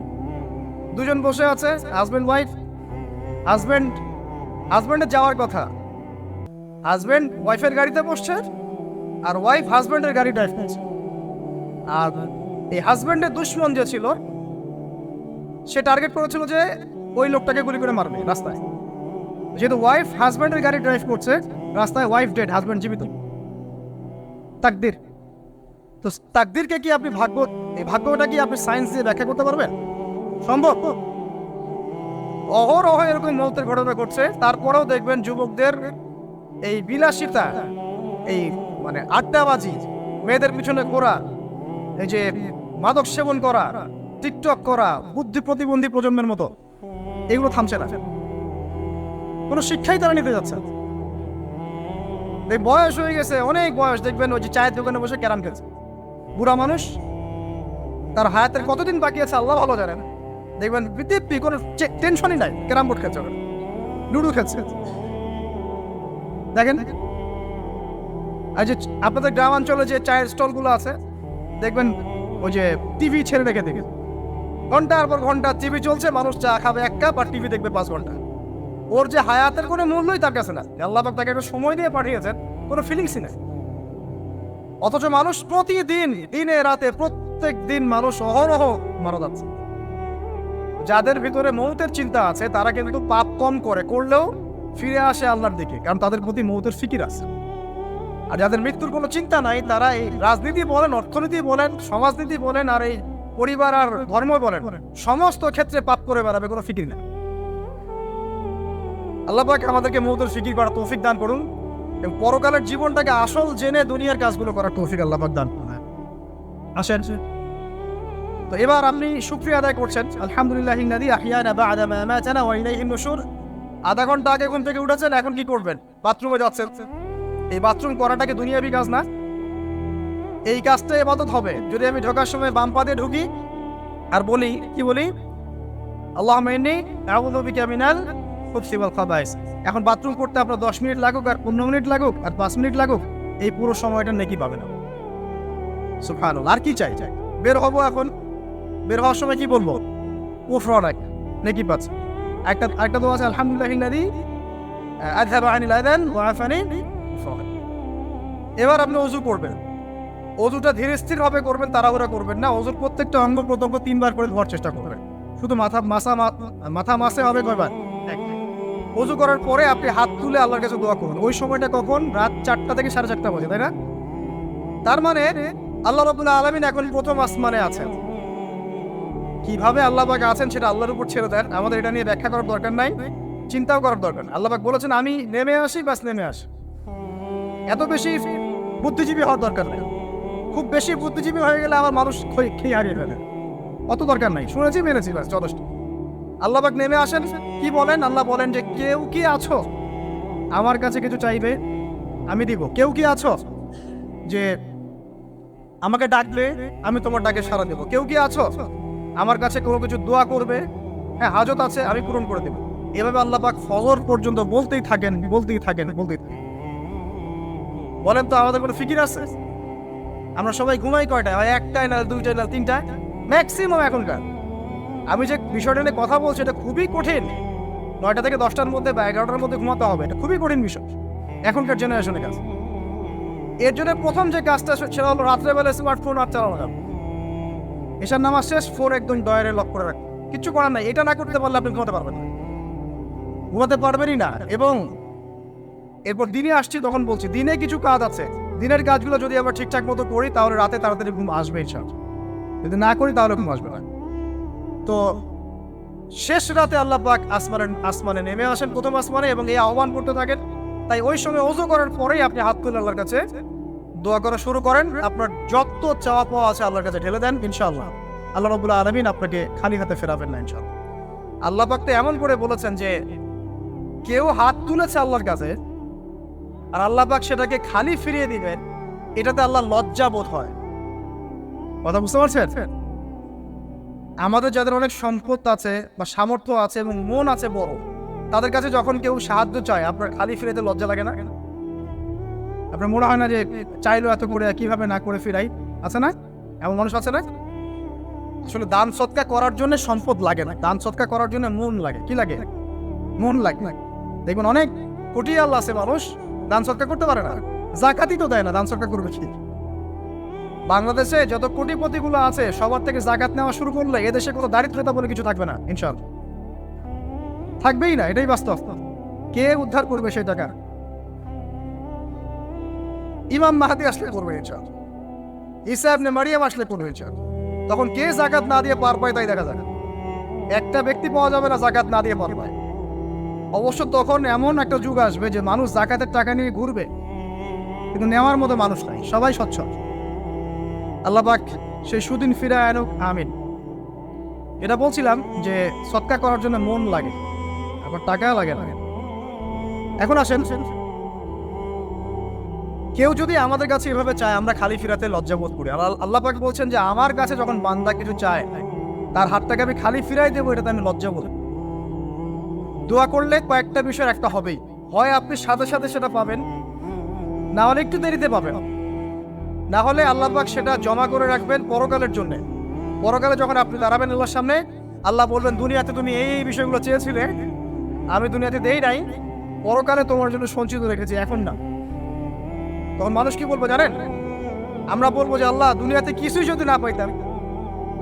দুজন বসে আছে, হাজবেন্ড ওয়াইফ, হাজব্যান্ডের যাওয়ার কথা, হাজব্যান্ড ওয়াইফের গাড়িতে বসছে আর ওয়াইফ হাজব্যান্ডের গাড়ি ড্রাইভ করছে। আর এই হাজব্যান্ডের দুশ্মন যে ছিল সে টার্গেট করেছিল যে ওই লোকটাকে গুলি করে মারবে রাস্তায়। যেহেতু ওয়াইফ হাজব্যান্ডের গাড়ি ড্রাইভ করছে, রাস্তায় ওয়াইফ ডেড, হাজব্যান্ড জীবিত। তাকদির। তো তাকদিরকে কি আপনি এই ভাগ্যটা কি আপনি সায়েন্স দিয়ে ব্যাখ্যা করতে পারবেন? সম্ভব? অহরহ এরকম মৌতের ঘটনা ঘটছে, তারপরেও দেখবেন যুবকদের এই বিলাসিতা, এই মানে আড্ডাবাজি, মেয়েদের পিছনে ঘোরা, এই যে মাদক সেবন করা, টিকটক করা, বুদ্ধি প্রতিবন্ধী প্রজন্মের মতো, এগুলো থামছে না। কোনো শিক্ষাই তারা নিতে যাচ্ছে। বয়স হয়ে গেছে, অনেক বয়স, দেখবেন ওই যে চায়ের দোকানে বসে ক্যারাম খেলছে। বুড়া মানুষ, তার হায়াতের কতদিন বাকি আছে আল্লাহ ভালো জানেন। দেখবেন দিব্যি কোনো টেনশনই নাই, ক্যারাম বোর্ড খেলছে, লুডো খেলছে। দেখেন আর যে আপনাদের গ্রামাঞ্চলে যে চায়ের স্টলগুলো আছে, দেখবেন ওই যে টিভি ছেড়ে রেখে দেখে ঘন্টার পর ঘন্টা টিভি চলছে, মানুষ চা খাবে 1 কাপ আর টিভি দেখবে 5 ঘন্টা। ওর যে হায়াতের কোনো মূল্যই তার কাছে না। আল্লাহ পাক তাকে একটা সময় দিয়ে পাঠিয়েছেন, কোনো ফিলিংসই নাই। অথচ মানুষ প্রতিদিন, দিনে রাতে, প্রত্যেক দিন মানুষ অহরহ মারা যাচ্ছে। যাদের ভিতরে মৌতের চিন্তা আছে তারা কিন্তু পাপ কম করলেও ফিরে আসে আল্লাহর দিকে, কারণ তাদের প্রতি মৌতের ফিকির আছে। আর যাদের মৃত্যুর কোনো চিন্তা নাই, তারা এই রাজনীতি বলেন, অর্থনীতি বলেন, সমাজনীতি বলেন, আর এই পরিবার আর ধর্ম বলেন, সমস্ত ক্ষেত্রে পাপ করে বেড়াবে, কোনো ফিকির নেই। আল্লাহ পাক আমাদেরকে মৌতের ফিকির করার তৌফিক দান করুন এবং পরকালের জীবনটাকে আসল জেনে দুনিয়ার কাজগুলো করার তৌফিক আল্লাহ পাক দান করুন। আসেন, তো এবার আপনি শুকরিয়া আদায় করছেন, আলহামদুলিল্লাহিল্লাযী আহইয়ানা বা'দা মা আমাতানা ওয়া ইলাইহিন নুশুর। আধা ঘন্টা আগে ঘুম থেকে উঠেছেন, এখন কি করবেন? বাথরুমে যাচ্ছেন। এই বাথরুম করাটাকে দুনিয়াবি কাজ না? এই কাজটা ইবাদত হবে যদি আমি ঢোকার সময় বাম পা দিয়ে ঢুকি আর বলি, কি বলি? আল্লাহুম্মা ইন্নী আউযু বিকা মিনাল খুবসি ওয়াল খাবাইস। এখন বাথরুম করতে আপনার 10 মিনিট লাগুক আর 15 মিনিট লাগুক আর 5 মিনিট লাগুক, এই পুরো সময়টা নেকি পাবেন। সুবহানাল্লাহ। আর কি চাই? বের হবো, এখন বের হওয়ার সময় কি বলবো? উফরানাক, নেকি পাচ্ছে। একটা দোয়া আছে, আলহামদুলিল্লাহিল্লাযী আযহাবা আনিল আযান ওয়া আফানি। এবার আপনি ওযু করবেন। ওযুটা ধীরে স্থির ভাবে করবেন, তাড়াহুড়া করবেন না। ওযুর প্রত্যেকটা অঙ্গ প্রত্যঙ্গ 3 বার করে ধোয়ার চেষ্টা করবেন। শুধু মাথা মাসে হবে কয়বার? ওযু করার পরে আপনি হাত তুলে আল্লাহর কাছে দোয়া করুন। ওই সময়টা কখন? রাত 4টা থেকে 4:30 বাজে, তাই না? তার মানে আল্লাহ রাব্বুল আলামিন এখন প্রথম আসমানে আছেন। কিভাবে আল্লাহ পাক আছেন সেটা আল্লাহর উপর ছেড়ে দেন, আমাদের এটা নিয়ে ব্যাখ্যা করার দরকার নাই, চিন্তাও করার দরকার নাই। আল্লাহ পাক বলেছেন আমি নেমে আসি, বাস নেমে আসি। এত বেশি বুদ্ধিজীবী হওয়ার দরকার নেই। খুব বেশি বুদ্ধিজীবী হয়ে গেলে আমার মানুষ খেয়ে হারিয়ে ফেলে, অত দরকার নাই। শুনেছি, মেনেছি, বাস যথেষ্ট। আল্লাহ পাক নেমে আসেন, কি বলেন? আল্লাহ বলেন যে কেউ কি আছো আমার কাছে কিছু চাইবে, আমি দিব। কেউ কি আছো যে আমাকে ডাকলে আমি তোমার ডাকে সাড়া দেবো? কেউ কি আছো আমার কাছে কোনো কিছু দোয়া করবে? হ্যাঁ, হাজত আছে, আমি পূরণ করে দেব। এভাবে আল্লাহ পাক ফজর পর্যন্ত বলতেই থাকেন। বলেন তো আমাদের কোনো ফিকির আছে? আমরা সবাই ঘুমাই কয়টায়? হয় 1টায়, না 2টায়, না 3টায়, ম্যাক্সিমাম এখনকার। আমি যে বিষয়টা নিয়ে কথা বলছি এটা খুবই কঠিন। 9টা থেকে 10টার মধ্যে বা 11টার মধ্যে ঘুমাতে হবে, এটা খুবই কঠিন বিষয় এখনকার জেনারেশনের কাছে। এর জন্য প্রথম যে কাজটা সেটা হলো রাত্রেবেলা স্মার্টফোন আর চালানো যাবে। এসার নামাজ শেষ, ফোন একদম ডয়ারে লক করে রাখবে। কিচ্ছু করার নাই। এটা না করতে পারলে আপনি ঘুমাতে পারবেনই না। এবং এরপর দিনে আসছি, তখন বলছি দিনে কিছু কাজ আছে। দিনের কাজগুলো যদি আমরা ঠিকঠাক মতো করি তাহলে রাতে তাড়াতাড়ি ঘুম আসবে ইনশাআল্লাহ। যদি না করি তাহলে ঘুম আসবে না। তো শেষ রাতে আল্লাহ পাক আসমানে নেমে আসেন, প্রথম আসমানে, এবং এই আহ্বান করতে থাকেন। তাই ওই সময় ওযু করার পরেই আপনি হাত তুলে আল্লাহর কাছে দোয়া করা শুরু করেন। আপনার যত চাওয়া পাওয়া আছে আল্লাহর কাছে ঢেলে দেন, ইনশাআল্লাহ আল্লাহ রাব্বুল আলামিন আপনাকে খালি হাতে ফেরাবেন না ইনশাআল্লাহ। আল্লাহ পাক তো এমন করে বলেছেন যে কেউ হাত তুলেছে আল্লাহর কাছে আর আল্লাহ পাক সেটাকে খালি ফিরিয়ে দিবেন, এটাতে আল্লাহ লজ্জা বোধ হয়। কথা বুঝতে পারছেন? আমাদের যাদের অনেক সম্পদ আছে বা সামর্থ্য আছে এবং মন আছে বড়, তাদের কাছে যখন কেউ সাহায্য চায় আপনার খালি ফিরাইতে লজ্জা লাগে না? আপনার মনে হয় না যে চাইলো এত করে কিভাবে না করে ফিরাই? আছে না এমন মানুষ? আছে না? আসলে দান সৎকা করার জন্য সম্পদ লাগে না, দান সৎকা করার জন্য মন লাগে। কি লাগে? মন লাগে। দেখবেন অনেক কোটি আল্লাহ আছে মানুষ দান সদকা করতে পারে না, জাকাতই তো দেয় না, দান সদকা করবে কি? বাংলাদেশে যত কোটিপতিগুলো আছে সবার থেকে জাকাত নেওয়া শুরু করলে এদেশে কোনো দারিদ্রতা বলে কিছু থাকবে না, ইনশাআল্লাহ থাকবেই না, এটাই বাস্তব। কে উদ্ধার করবে সেই টাকা? ইমাম মাহাদি আসলে করবে ইনশাআল্লাহ, ঈসা ইবনে মারিয়াম আসলে করবে ইনশাআল্লাহ। তখন কে জাকাত না দিয়ে পার পায় তাই দেখা যাবে। একটা ব্যক্তি পাওয়া যাবে না জাকাত না দিয়ে পার পায়। অবশ্য তখন এমন একটা যুগ আসবে যে মানুষ জাকাতের টাকা নিয়ে ঘুরবে, কিন্তু নেওয়ার মতো মানুষ নাই, সবাই সচ্ছল। আল্লাহ পাক সেই সুদিন ফিরে আনুক, আমিন। এটা বলছিলাম যে সদকা করার জন্য মন লাগে, আবার টাকা লাগে না। এখন আসেন, কেউ যদি আমাদের কাছে এভাবে চায় আমরা খালি ফিরাতে লজ্জাবোধ করি। আল্লাহ পাক বলছেন যে আমার কাছে যখন বান্দা কিছু চায় তার হাতটাকে আমি খালি ফিরাই দেবো, এটাতে আমি লজ্জাবোধ। দোয়া করলে কয়েকটা বিষয়ের একটা হবেই, হয় আপনি সাথে সাথে সেটা পাবেন, না হলে একটু দেরিতে পাবেন, না হলে আল্লাহ পাক সেটা জমা করে রাখবেন পরকালের জন্য। পরকালে যখন আপনি দাঁড়াবেন আল্লাহর সামনে, আল্লাহ বলবেন দুনিয়াতে তুমি এই বিষয়গুলো চেয়েছিলে, আমি দুনিয়াতে দেই নাই, পরকালে তোমার জন্য সঞ্চিত রেখেছি, এখন না। তখন মানুষ কি বলবো জানেন? আমরা বলবো যে আল্লাহ দুনিয়াতে কিছুই যদি না পাইতাম,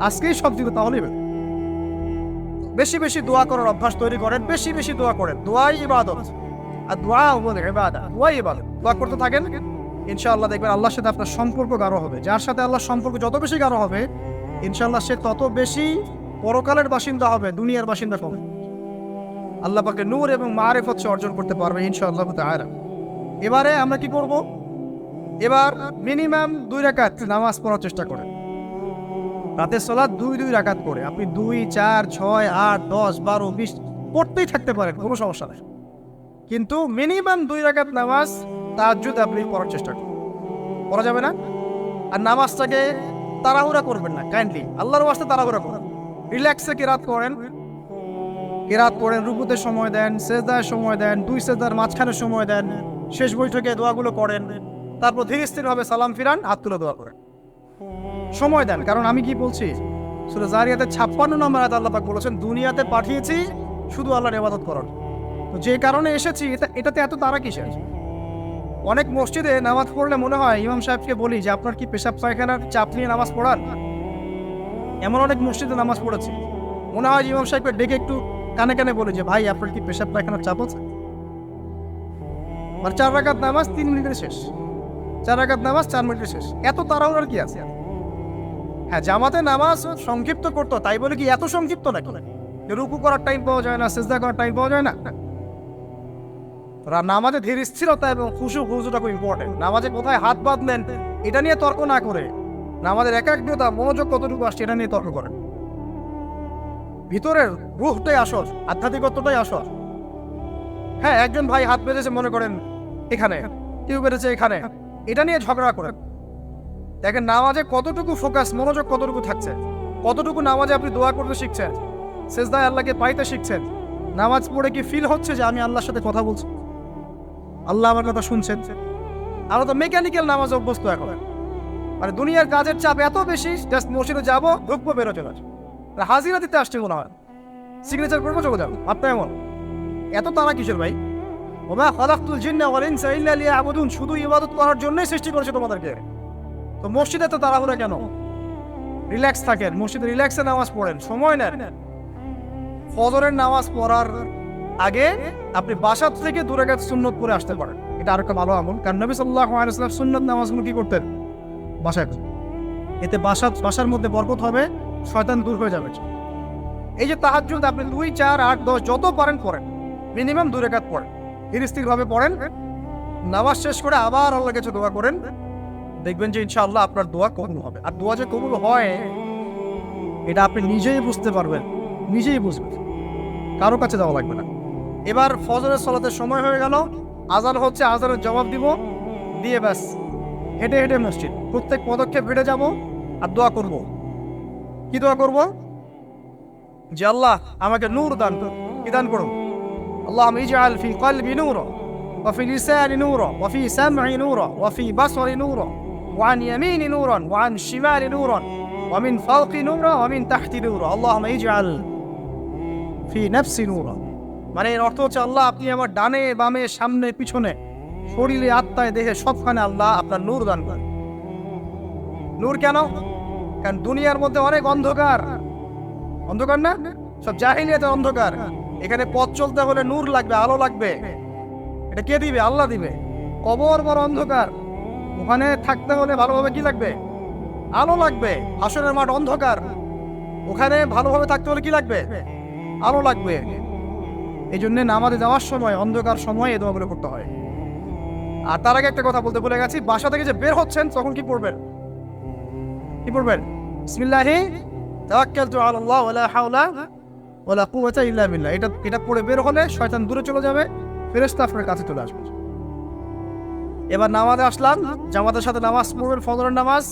আজকেই সব দিত, তাহলেই বেশি বেশি দোয়া করার অভ্যাস তৈরি করেন, বেশি বেশি দোয়া করেন। দোয়াই ইবাদত, আর দোয়া বলে ইবাদত, দোয়াই ইবাদত। দোয়া করতে থাকেন, ইনশাআল্লাহ দেখবেন আল্লাহর সাথে আপনার সম্পর্ক গাঢ় হবে। যার সাথে আল্লাহর সম্পর্ক যত বেশি গাঢ় হবে, ইনশাআল্লাহ সে তত বেশি পরকালের বাসিন্দা হবে, দুনিয়ার বাসিন্দা হবে। আল্লাহ পাকে নূর এবং মারিফত অর্জন করতে পারবে ইনশাআল্লাহ তাআলা। এবারে আমরা কি করব? এবার মিনিমাম 2 রাকাত নামাজ পড়ার চেষ্টা করেন। রাতের সালাত 2 রাকাত করে আপনি 2, 4, 6, 8, 10, 12, 20 পড়তেই থাকতে পারেন, কোনো সমস্যা নেই। কিন্তু মিনিমাম 2 রাকাত নামাজ তাহাজ্জুদ আপনি পড়ার চেষ্টা করুন। পড়া যাবে না? আর নামাজটাকে তাড়াহুড়া করবেন না, কাইন্ডলি আল্লাহর ওয়াস্তে তাড়াহুড়া করেন। রিল্যাক্সে কিরাত করেন, কিরাত পড়েন, রুকুতে সময় দেন, সেজদায় সময় দেন, 2 সেজদার মাঝখানে সময় দেন, শেষ বৈঠকে দোয়াগুলো করেন, তারপর ধীরে স্থিরভাবে সালাম ফিরান, হাত তুলে দোয়া করেন, সময় দেন। কারণ আমি কি বলছি, সূরা জারিয়াতের 56 নম্বর আয়াতে আল্লাহ পাক বলেছেন দুনিয়াতে পাঠিয়েছি শুধু আল্লাহর ইবাদত করার। তো যে কারণে এসেছি এটাতে এত তাড়া কিসের? অনেক মসজিদে নামাজ পড়লে মনে হয় ইমাম সাহেবকে বলি যে আপনার কি পেশাব পায়খানার চাপ নিয়ে নামাজ পড়ান? এমন অনেক মসজিদে নামাজ পড়েছি, মনে হয় ইমাম সাহেবকে ডেকে একটু কানে কানে বলি যে ভাই আপনার কি পেশাব পায়খানার চাপ আছে? আর 4 রাকাত নামাজ 3 মিনিটের শেষ, 4 রাকাত নামাজ 4 মিনিটের শেষ, এত তাড়াহুড়ার কি আছে? হ্যাঁ, জামাতে নামাজ সংক্ষিপ্ত করতো, তাই বলে কি এত সংক্ষিপ্ত নাকি রুকু করার টাইম পাওয়া যায় না, সিজদা করার টাইম পাওয়া যায় না? নামাজে ধীর স্থিরতা এবং খুশুটা খুব ইম্পর্টেন্ট। নামাজে কোথায় হাত বাঁধলেন এটা নিয়ে তর্ক না করে, নামাজের একাগ্রতা মনোযোগ কতটুকু আসছে এটা নিয়ে তর্ক করেন। ভিতরের রূহটাই আসল, আধ্যাত্মিকত্বটাই আসল। হ্যাঁ, একজন ভাই হাত বেঁধেছে মনে করেন এখানে, কেউ বেঁধেছে এখানে, এটা নিয়ে ঝগড়া করেন। দেখেন নামাজে কতটুকু ফোকাস, মনোযোগ কতটুকু থাকছে, কতটুকু নামাজে আপনি দোয়া করতে শিখছেন, সেজদায় আল্লাহকে পাইতে শিখছেন। নামাজ পড়ে কি ফিল হচ্ছে যে আমি আল্লাহর সাথে কথা বলছি, আল্লাহ আমার কথা শুনছেন? আমরা তো মেকানিক্যাল নামাজ অভ্যস্ত এখন, মানে দুনিয়ার কাজের চাপ এত বেশি, জাস্ট মসজিদে যাবো, ঢুকবো, বেরোতে পারছি, হাজিরা দিতে আসছে মনে হয়, সিগনেচার করবো, চলে যাবো। আপনার এমন এত তারা কিসের ভাই? ওমা খালাকতুল জিন্না ওয়াল ইনসা ইল্লা লিয়াবুদুন, শুধু ইবাদত করার জন্যই সৃষ্টি করেছে তোমাদেরকে। তো মসজিদে তো তাড়াহুড়া কেন? রিল্যাক্স থাকেন, মসজিদে রিল্যাক্সে নামাজ পড়েন, সময় নেন। ফজরের নামাজ পড়ার আগে আপনি বাসা থেকে 2 রাকাত সুন্নত পড়ে আসতে পারেন, এটা আর একটা ভালো আমল। কারণ নবী সাল্লাল্লাহু আলাইহি ওয়াসাল্লাম সুন্নত নামাজগুলো কি করতেন? বাসায় করতেন। এতে বাসার মধ্যে বরকত হবে, শয়তান দূর হয়ে যাবে। এই যে তাহাজ্জুদ আপনি 2, 4, 8, 10 যত পারেন পড়েন, মিনিমাম 2 রাকাত পড়েন, ধীর স্থিরভাবে পড়েন। নামাজ শেষ করে আবার আল্লাহর কাছে দোয়া করেন, দেখবেন যে ইনশাআল্লাহ আপনার দোয়া কবুল হবে। আর দোয়া যে কবুল হয় এটা আপনি নিজেই বুঝতে পারবেন, নিজেই বুঝবেন, কারো কাছে যাওয়া লাগবে না। এবার ফজরের সালাতের সময় হয়ে গেল, আজান হচ্ছে, আজানের জবাব দিব, দিয়ে ব্যাস হেঁটে হেঁটে মসজিদ, প্রত্যেক পদক্ষেপ হেঁটে যাব আর দোয়া করব। কি দোয়া করব? যে আল্লাহ আমাকে নূর দান করুন। কি দান করুন? আল্লাহুম্মা ইজআল ফি কলবি নূরা ওয়া ফি লিসানি নূরা ওয়া ফি সাম'i নূরা ওয়া ফি বাসরি নূরা ওয়া আন ইয়ামিনি নূরান ওয়া আন শিমালি নূরান ওয়া মিন ফাওকি নূরা ওয়া মিন তাহতি নূরা। আল্লাহুম্মা ইজআল ফি নাফসি নূরা মানে এর অর্থ হচ্ছে আল্লাহ আপনি আমার ডানে বামে সামনে পিছনে শরীরে আত্মায় দেহে সবখানে আল্লাহ আপনার নূর দান করেন। নূর কেন? কারণ দুনিয়ার মধ্যে অনেক অন্ধকার, অন্ধকার না, সব জাহিলিয়াতের অন্ধকার। এখানে পথ চলতে হলে নূর লাগবে, আলো লাগবে। এটা কে দিবে? আল্লাহ দিবে। কবর বড় অন্ধকার, ওখানে থাকতে হলে ভালোভাবে কি লাগবে? আলো লাগবে। হাসরের মাঠ অন্ধকার, ওখানে ভালোভাবে থাকতে হলে কি লাগবে? আলো লাগবে। এই জন্য নামাজে যাওয়ার সময় অন্ধকার সময় এই দোয়াগুলো করতে হয়। আর তার আগে একটা কথা বলতে ভুলে গেছি, বাসা থেকে যে বের হচ্ছেন তখন কি পড়বেন? কি পড়বেন? বিসমিল্লাহি তাওয়াক্কালতু আলাল্লাহ ওয়ালা হাওলা ওয়ালা কুওয়াতা ইল্লা বিল্লাহ। এটা পড়ে বের হলে শয়তান দূরে চলে যাবে, ফেরেশতা আপনার কাছে চলে আসবে। এবার নামাজে আসলাম, জামাতের সাথে নামাজ পড়বেন, ফজরের নামাজ,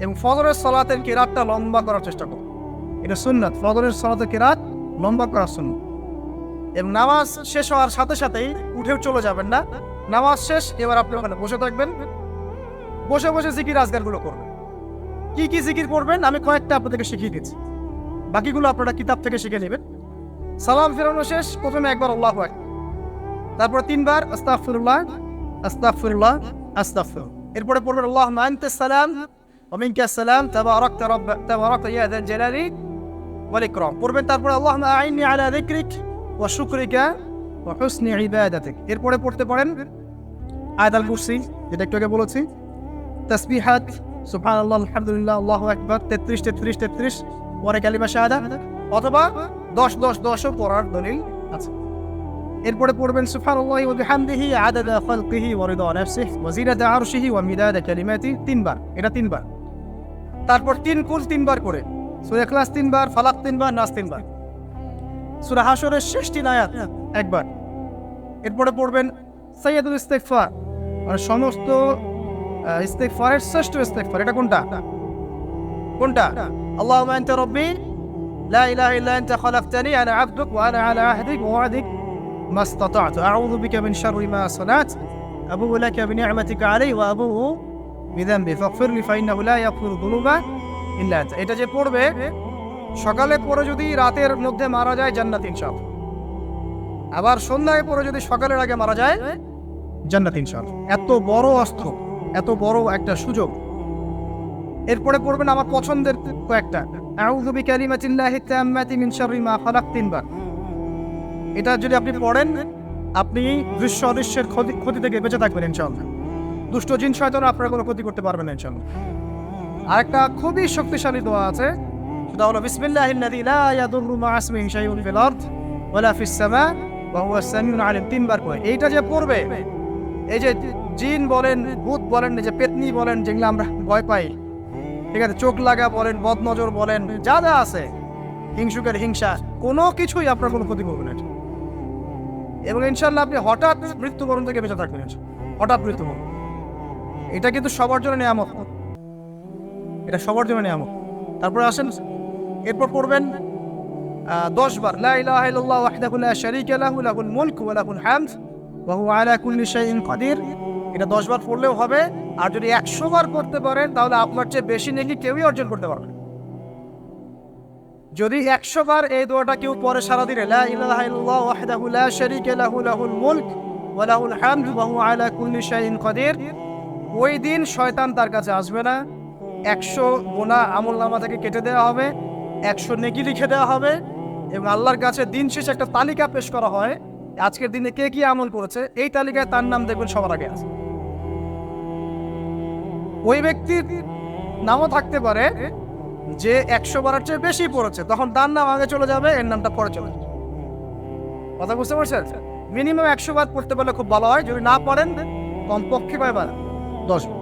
এবং ফজরের সালাতের কিরাতটা লম্বা করার চেষ্টা করুন। এটা সুন্নাত, ফজরের সালাতের কিরাত লম্বা করা সুন্নাত। এবং নামাজ শেষ হওয়ার সাথে সাথেই উঠেও চলে যাবেন না। নামাজ শেষ, এবার আপনি ওখানে বসে থাকবেন, বসে বসে জিকির আজকারগুলো করবেন। কি কি জিকির করবেন আমি কয়েকটা আপনাদেরকে শিখিয়ে দিচ্ছি, বাকিগুলো আপনারা কিতাব থেকে শিখে নেবেন। সালাম ফেরানো শেষ, প্রথমে একবার আল্লাহু আকবার, তারপর 3 বার আস্তাগফিরুল্লাহ আস্তাগফিরুল্লাহ আস্তাগফিরুল্লাহ। এরপরে পড়বেন আল্লাহুম্মা আনতাস সালাম ওয়া মিনকাস সালাম তাবারাকতা ইয়া যাল জালালি ওয়াল ইকরাম পড়বেন। তারপরে আল্লাহুম্মা আইন্নি আলা যিকরিক ওয়া শুকরিকা ওয়া হুসনি ইবাদাতিক। এরপরে পড়তে পারেন আয়াতুল কুরসি, যেটা একটু আগে বলেছি, তাসবিহাত সুবহানাল্লাহ আলহামদুলিল্লাহ আল্লাহু আকবার 33 33 33, পরে কালিমা শাহাদা, অথবা 10 10 10ও পড়ার দলিল আছে। এরপরে পড়বেন সুবহানাল্লাহি ওয়া বিহামদিহি আদাদা খালকিহি ওয়া রিদা নাফসিহি ওয়া জিনাতা আরশিহি ওয়া মিদাদা কালিমাতিহি 3 বার, এটা 3 বার। তারপর 3 কুল 3 বার করে, সূরা ইখলাস 3 বার, ফালাক 3 বার, নাস 3 বার, সূরা হাশরের শেষ 3 আয়াত একবার। এরপরে পড়বেন সাইয়্যিদুল ইস্তিগফার, মানে সমস্ত ইস্তিগফারের শ্রেষ্ঠ ইস্তিগফার। এটা কোনটা? আল্লাহুম্মা আনতা রাব্বি লা ইলাহা ইল্লা আনতা খালাকতানি আনা আবদুক ওয়া আনা আলা আহদিক ওয়া ওয়া'দিক মাসতাতা'তু আউযু বিকা মিন শাররি মা সানাত আবুউ লাকা বিনি'মাতিকা আলাইহি ওয়া আবুউ বিযানবি ফাগফিরলি ফাইন্নাহু লা ইয়াগফিরু যুনুবা ইল্লা আনতা। এটা যে পড়বে সকালে পড়ে যদি রাতের মধ্যে মারা যায় জান্নাত ইনশাআল্লাহ, আবার সন্ধ্যায় পড়ে যদি সকালের আগে মারা যায় জান্নাত ইনশাআল্লাহ। এত বড় অস্ত্র, এত বড় একটা সুযোগ। এরপরে পড়বেন আমার পছন্দের কয়েকটা, আউযু বিকালিমাতিল্লাহি তাম্মাতি মিন শাররি মা খালাক 3 বার। এটা যদি আপনি পড়েন আপনি দৃশ্য অদৃশ্যের ক্ষতি থেকে বেঁচে থাকবেন ইনশাআল্লাহ। দুষ্ট জিন শয়তান আপনার কোনো ক্ষতি করতে পারবে না ইনশাআল্লাহ। আরেকটা খুবই শক্তিশালী দোয়া আছে, সেটা হলো বিসমিল্লাহিল্লাযী লা ইয়াদুররু মা ইসমিহি শাইউন ফিল আরদ ওয়ালা ফিস সামা ওয়া হুয়াস সামিউল আলিম 3 বার করে। এইটা যে পড়বে, এই যে জিন বলেন, ভূত বলেন, যে পেতনি বলেন, যেগুলো আমরা ভয় পাই, ঠিক আছে, চোখ লাগা বলেন, বদনজর বলেন, যা যা আছে, হিংসুকের হিংসা, কোনো কিছুই আপনার কোনো ক্ষতি করবে না। এবং ইনশাআল্লাহ আপনি হঠাৎ মৃত্যুবরণ থেকে বেঁচে থাকবেন, হঠাৎ মৃত্যুবরণ। এটা কিন্তু সবার জন্য নিয়ামত, এটা সবার জন্য নিয়ামত। তারপরে আসেন, এরপর পড়বেন 10 বার লা ইলাহা ইল্লাল্লাহ ওয়াহদাহু লা শারীকা লাহু লাহুল মুলকু ওয়া লাহুল হামদ ওয়া হুয়া আলা কুল্লি শাইইন কাদির। এটা 10 বার পড়লেও হবে। আর যদি 100 বার করতে পারেন তাহলে আপনার চেয়ে বেশি নেকি কেউই অর্জন করতে পারবে। যদি 100 বার এই দোয়াটা কেউ পড়ে সারাদিনে, লা ইলাহা ইল্লাল্লাহ ওয়াহদাহু লা শারীকা লাহু লাহুল মুলক ওয়া লাহুল হামদ ওয়া হুয়া আলা কুল্লি শাইইন কাদির, ওই দিন শয়তান তার কাছে আসবে না। 100 গুনাহ আমলনামা থেকে কেটে দেওয়া হবে, 100 নেকি লিখে দেওয়া হবে, এবং আল্লাহর কাছে দিন শেষে একটা তালিকা পেশ করা হয়, আজকের দিনে কে কি আমল করেছে, এই তালিকায় তার নাম দেখবেন সবার আগে আছে। ওই ব্যক্তির নামও থাকতে পারে যে 100 বারের চেয়ে বেশি পড়েছে, তখন তার নাম আগে চলে যাবে, এর নামটা পরে চলে যাবে। কথা বুঝতে পারছেন? মিনিমাম 100 বার পড়তে পারলে খুব ভালো হয়, যদি না পড়েন কমপক্ষে কয়বার? 10 বার।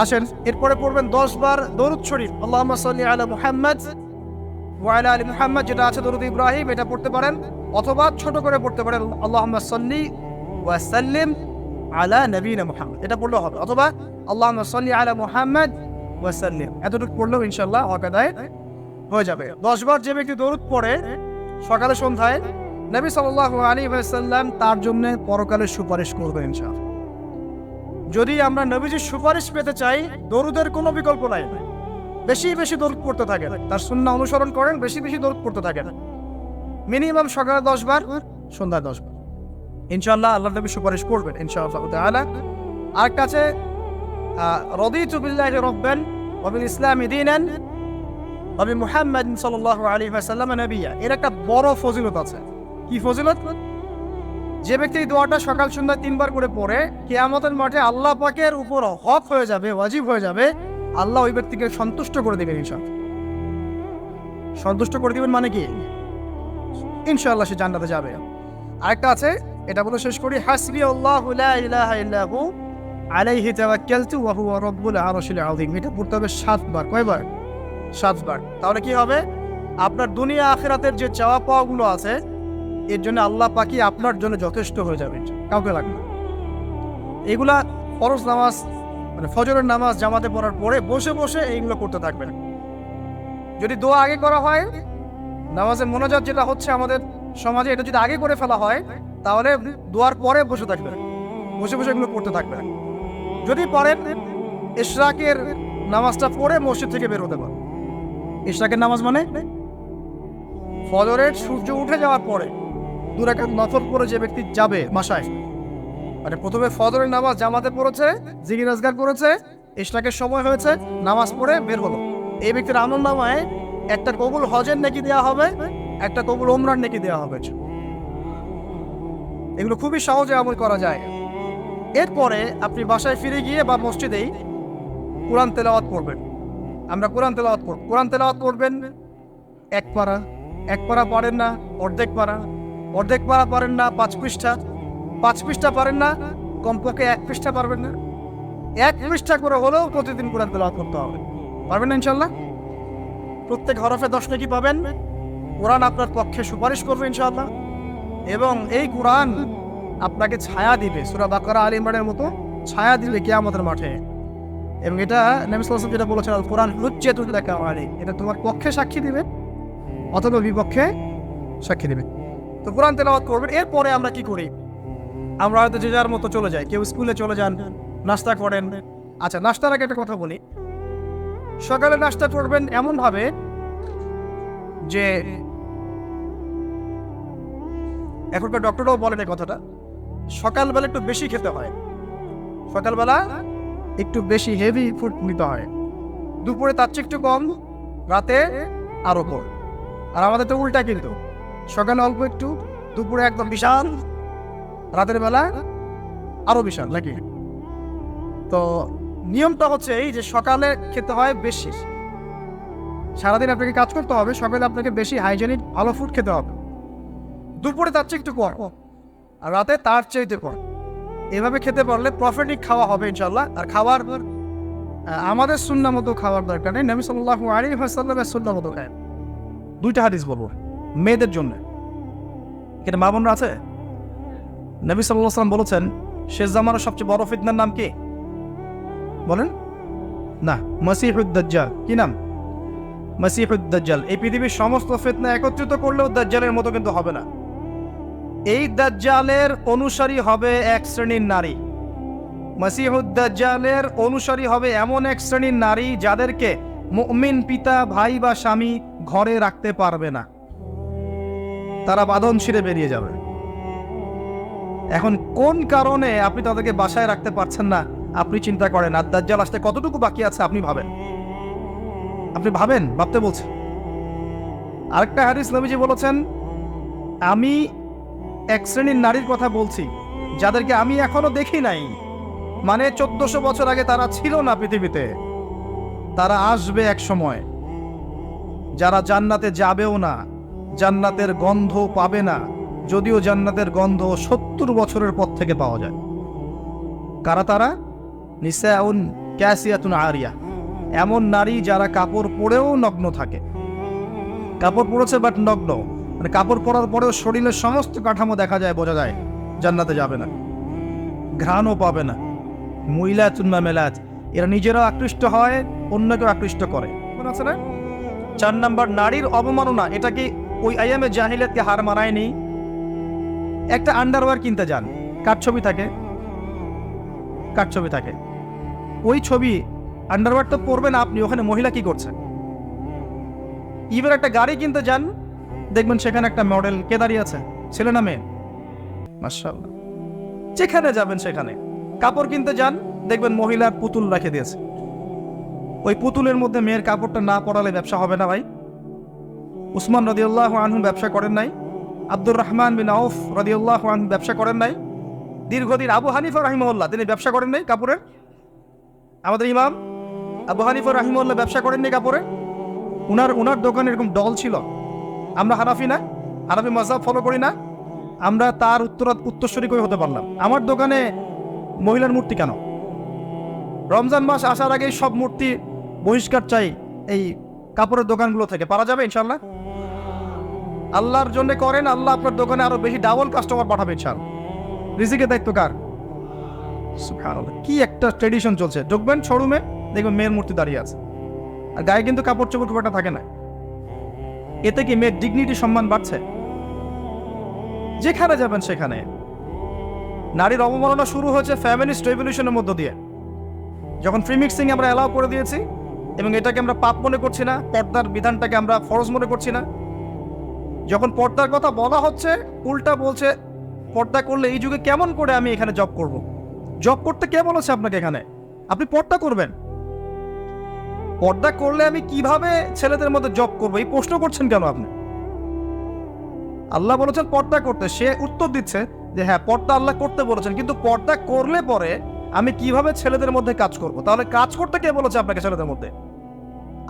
আসেন, এরপরে পড়বেন 10 বার দরুদ শরীফ, আল্লাহুম্মা সাল্লি আলা মুহাম্মাদ ওয়া আলা আলি মুহাম্মাদ, যেটা আছে দরুদ ইব্রাহিম, এটা পড়তে পারেন, অথবা ছোট করে পড়তে পারেন আল্লাহুম্মা সাল্লি ওয়া সাল্লিম আলা নবিয়িনা মুহাম্মদ, এটা পড়লেও হবে, অথবা আল্লাহুম্মা সাল্লি আলা মুহাম্মাদ ওয়া সাল্লিম, এতটুকু পড়লেও ইনশাআল্লাহ হক আদায় হয়ে যাবে। 10 বার যে ব্যক্তি দরুদ পড়ে সকালে সন্ধ্যায়, নবী সাল্লাল্লাহু আলাইহি ওয়াসাল্লাম তার জন্য পরকালে সুপারিশ করবেন ইনশাআল্লাহ। যদি আমরা নবীজির সুপারিশ পেতে চাই, দরুদের কোনো বিকল্প নাই, বেশি বেশি দরুদ পড়তে থাকেন, তার সুন্নাহ অনুসরণ করেন, বেশি বেশি দরুদ পড়তে থাকেন। মিনিমাম সকালে 10 বার, সন্ধ্যায় 10 বার। ইনশাআল্লাহ আল্লাহ নবী সুপারিশ করবেন ইনশাআল্লাহ তাআলা। আর কাছে রাদিতু বিল্লাহি রাব্বান ওয়া বিল ইসলামি দীনান ওয়া বি মুহাম্মাদিন সাল্লাল্লাহু আলাইহি ওয়াসাল্লাম নবিয়্যা। এর একটা বড় ফজিলত আছে। কি ফজিলত? যে ব্যক্তি এই দোয়াটা সকাল সন্ধ্যা 3 বার করে পড়ে, কিয়ামতের মাঠে আল্লাহ পাকের উপর হক হয়ে যাবে, ওয়াজিব হয়ে যাবে, আল্লাহ ওই ব্যক্তিকে সন্তুষ্ট করে দিবেন ইনশাআল্লাহ। সন্তুষ্ট করে দিবেন মানে কি? ইনশাআল্লাহ সে জান্নাতে যাবে। আরেকটা আছে, এটা বলে শেষ করি, হাসবি আল্লাহু লা ইলাহা ইল্লাহু আলাইহি তাওয়াক্কালতু ওয়া হুয়া রাব্বুল আরশিল আযীম। এটা পড়তে হবে 7 বার। কয়বার? 7 বার। তাহলে কি হবে? আপনার দুনিয়া আখিরাতের যে চাওয়া পাওয়াগুলো আছে, এর জন্য আল্লাহ পাকই আপনার জন্য যথেষ্ট হয়ে যাবে, কাউকে লাগবে না। এগুলা ফরজ নামাজ মানে ফজরের নামাজ জামাতে পড়ার পরে বসে বসে এইগুলো করতে থাকবেন। যদি দোয়া আগে করা হয়, নামাজে মোনাজাত যেটা হচ্ছে আমাদের সমাজে, এটা যদি আগে করে ফেলা হয়, তাহলে দোয়ার পরে বসে থাকবেন, বসে বসে এগুলো পড়তে থাকবেন। যদি পরেন ইশরাকের নামাজটা পড়ে মসজিদ থেকে বের হতে পারে। ইশরাকের নামাজ মানে ফজরের সূর্য উঠে যাওয়ার পরে 2 রাকাত নফল পড়ে যে ব্যক্তি যাবে বাসায়, মানে প্রথমে ফজরের নামাজ জামাতে পড়েছে, জিকির আজকার করেছে, ইশরাকের সময় হয়েছে, নামাজ পড়ে বের হলো, এই ব্যক্তির আমলনামায় একটা কবুল হজের নেকি দেওয়া হবে, একটা কবুল ওমরার নেকি দেওয়া হবে। এগুলো খুবই সহজে আমল করা যায়। এরপরে আপনি বাসায় ফিরে গিয়ে বা মসজিদেই কোরআন তেলাওয়াত করবেন। আমরা কোরআন তেলাওয়াত করব। কোরআন তেলাওয়াত করবেন 1 পারা, 1 পারা পারেন না অর্ধেক পারা, অর্ধেক পারা পারেন না 5 পৃষ্ঠা, 5 পৃষ্ঠা পারেন না কমপক্ষে 1 পৃষ্ঠা পারবেন না, 1 পৃষ্ঠা করে হলেও প্রতিদিন কোরআন তেলাওয়াত করতে হবে। পারবেন না ইনশাআল্লাহ? প্রত্যেক হরফে 10 নেকি পাবেন। কোরআন আপনার পক্ষে সুপারিশ করবে ইনশাআল্লাহ, এবং এই কোরআন আপনাকে ছায়া দিবে, সূরা বাকারা আলে ইমরানের মতো ছায়া দিবে কিয়ামতের মাঠে। এবং এটা নবী সাল্লাল্লাহু আলাইহি ওয়াসাল্লাম যেটা বলেছেন, আল কোরআন হুজ্জাতুল লাকা আলাইক, এটা তোমার পক্ষে সাক্ষী দিবে অথবা বিপক্ষে সাক্ষী দিবে। তো কোরআন তেলাওয়াত করবেন। এরপরে আমরা কি করি? আমরা হয়তো যে যার মতো চলে যাই, কেউ স্কুলে চলে যান, নাস্তা করেন। আচ্ছা, নাস্তার আগে একটা কথা বলি। সকালে নাস্তা করবেন এমনভাবে যে, এখনকার ডক্টররাও বলেন এই কথাটা, সকালবেলা একটু বেশি খেতে হয়, সকালবেলা একটু বেশি হেভি ফুড নিতে হয়, দুপুরে তার চেয়ে একটু কম, রাতে আরো কম। আর আমাদের তো উল্টা, কিন্তু সকালে অল্প একটু, দুপুরে একদম বিশাল, রাতের বেলা আরো বিশাল, নাকি? তো নিয়মটা হচ্ছে এই যে সকালে খেতে হয় বেশি, সারাদিন আপনাকে কাজ করতে হবে, সকালে আপনাকে বেশি হাইজেনিক ভালো ফুড খেতে হবে, দুপুরে তার চেয়ে একটু কম, আর রাতে তার চেয়ে কম। এভাবে খেতে পারলে প্রফিটিক খাওয়া হবে ইনশাল্লাহ। আর খাবার আমাদের সুন্নাহ মতো খাওয়ার দরকার নেই, নবী সাল্লাল্লাহু আলাইহি ওয়াসাল্লামের সুন্নাহ মতো খায়। 2টা হাদিস বলবো মেয়েদের জন্য। এখানে মা বোনরা আছে? নবী সাল্লাল্লাহু আলাইহি ওয়াসাল্লাম বলেছেন, শেষ জামানার সবচেয়ে বড় ফিতনার নাম কি? বলেন না, মাসিহুদ দাজ্জাল। কি নাম? মাসিহুদ দাজ্জাল। এই পৃথিবীর সমস্ত ফিতনা একত্রিত করলেও দাজ্জালের মতো কিন্তু হবে না। এই দাজ্জালের অনুসারী হবে এক শ্রেণীর নারী। মাসিহুদ দাজ্জালের অনুসারী হবে এমন এক শ্রেণীর নারী যাদেরকে মুমিন পিতা, ভাই বা স্বামী ঘরে রাখতে পারবে না, তারা বাঁধন ছিঁড়ে বেরিয়ে যাবে। এখন কোন কারণে আপনি তাদেরকে বাসায় রাখতে পারছেন না, আপনি চিন্তা করেন। আর দাজ্জাল আসতে কতটুকু বাকি আছে আপনি ভাবেন, ভাবতে বলছেন। আরেকটা হাদিস নবীজি বলেছেন, আমি এক শ্রেণীর নারীর কথা বলছি যাদেরকে আমি এখনো দেখি নাই, মানে 1400 বছর আগে তারা ছিল না পৃথিবীতে, তারা আসবে এক সময়, যারা জান্নাতে যাবেও না, জান্নাতের গন্ধ পাবে না, যদিও জান্নাতের গন্ধ 70 বছরের পর থেকে পাওয়া যায়। কারা তারা? নিসাউন কাসিয়াতুন আরিয়া, এমন নারী যারা কাপড় পরেও নগ্ন থাকে। কাপড় পরেছে বাট নগ্ন, মানে কাপড় পরার পরেও শরীরের সমস্ত কাঠামো দেখা যায়, বোঝা যায় জান্নাতে যাবে না, ঘ্রাণও পাবে না। মুইলাতুন মামেলাত, এরা নিজেরাও আকৃষ্ট হয়, অন্যকেও আকৃষ্ট করে। মনে আছে না? 4 নাম্বার, নারীর অবমাননা। এটা কি ওই আইয়ামে জাহিলিয়াতকে হার মানায়নি? একটা আন্ডারওয়্যার কিনতে যান, কার ছবি থাকে? ওই ছবি আন্ডারওয়্যার তো পরবেন আপনি, ওখানে মহিলা কি করছে? ইভেন একটা গাড়ি কিনতে যান, দেখবেন সেখানে একটা মডেল কে দাঁড়িয়ে আছে, ছেলে না মেয়ে? মাশাআল্লাহ। যেখানে যাবেন সেখানে কাপড় কিনতে যান, দেখবেন মহিলার পুতুল রেখে দিয়েছে। ওই পুতুলের মধ্যে মেয়ের কাপড়টা না পরালে ব্যবসা হবে না ভাই। উসমান রাদিয়াল্লাহু আনহু ব্যবসা করেন নাই? আব্দুর রহমান বিন আউফ রাদিয়াল্লাহু আনহু ব্যবসা করেন নাই? দীর্ঘদিন আবু হানিফা রাহিমাহুল্লাহ তিনি ব্যবসা করেন নাই কাপড়ের? আমাদের ইমাম আবু হানিফা রাহিমাহুল্লাহ ব্যবসা করেননি কাপড়ে? উনার দোকানে এরকম ডল ছিল। আমরা হানাফি না, হানাফি মাযহাব ফলো করি না, আমরা তার উত্তরসূরি কই হতে পারলাম? আমার দোকানে মহিলার মূর্তি কেন? রমজান মাস আসার আগেই সব মূর্তি বহিষ্কার চাই এই কাপড়ের দোকানগুলো থেকে। পারা যাবে ইনশাআল্লাহ? আল্লাহর জন্য করেন, আল্লাহ আপনার দোকানে আরো বেশি ডাবল কাস্টমার পাঠাবে ইনশাআল্লাহ। রিজিকের দায়িত্ব কার? সুবহানাল্লাহ। কি একটা ট্রেডিশন চলছে, ঢুকবেন শোরুমে দেখবেন মেয়ের মূর্তি দাঁড়িয়ে আছে, আর গায়ে কিন্তু কাপড় চোপড় খুব একটা থাকে না। এতে কি মেয়ের ডিগনিটি, সম্মান বাড়ছে? যেখানে যাবেন সেখানে নারীর অবমাননা শুরু হয়েছে ফ্যামিলিস্ট রেভলিউশনের মধ্য দিয়ে। যখন ফ্রি মিক্সিং আমরা অ্যালাউ করে দিয়েছি এবং এটাকে আমরা পাপ মনে করছি না, পর্দার বিধানটাকে আমরা ফরজ মনে করছি না, যখন পর্দার কথা বলা হচ্ছে উল্টা বলছে পর্দা করলে এই যুগে কেমন করে আমি এখানে জব করব? জব করতে কে বলেছে আপনাকে? এখানে আপনি পর্দা করবেন, পর্দা করলে আমি কিভাবে ছেলেদের মধ্যে জব করবো এই প্রশ্ন করছেন কেন আপনি? আল্লাহ বলেছেন পর্দা করতে, সে উত্তর দিচ্ছে যে হ্যাঁ পর্দা আল্লাহ করতে বলেছেন, কিন্তু পর্দা করলে পরে আমি কিভাবে ছেলেদের মধ্যে কাজ করব? তাহলে কাজ করতে কে বলেছে আপনাকে ছেলেদের মধ্যে?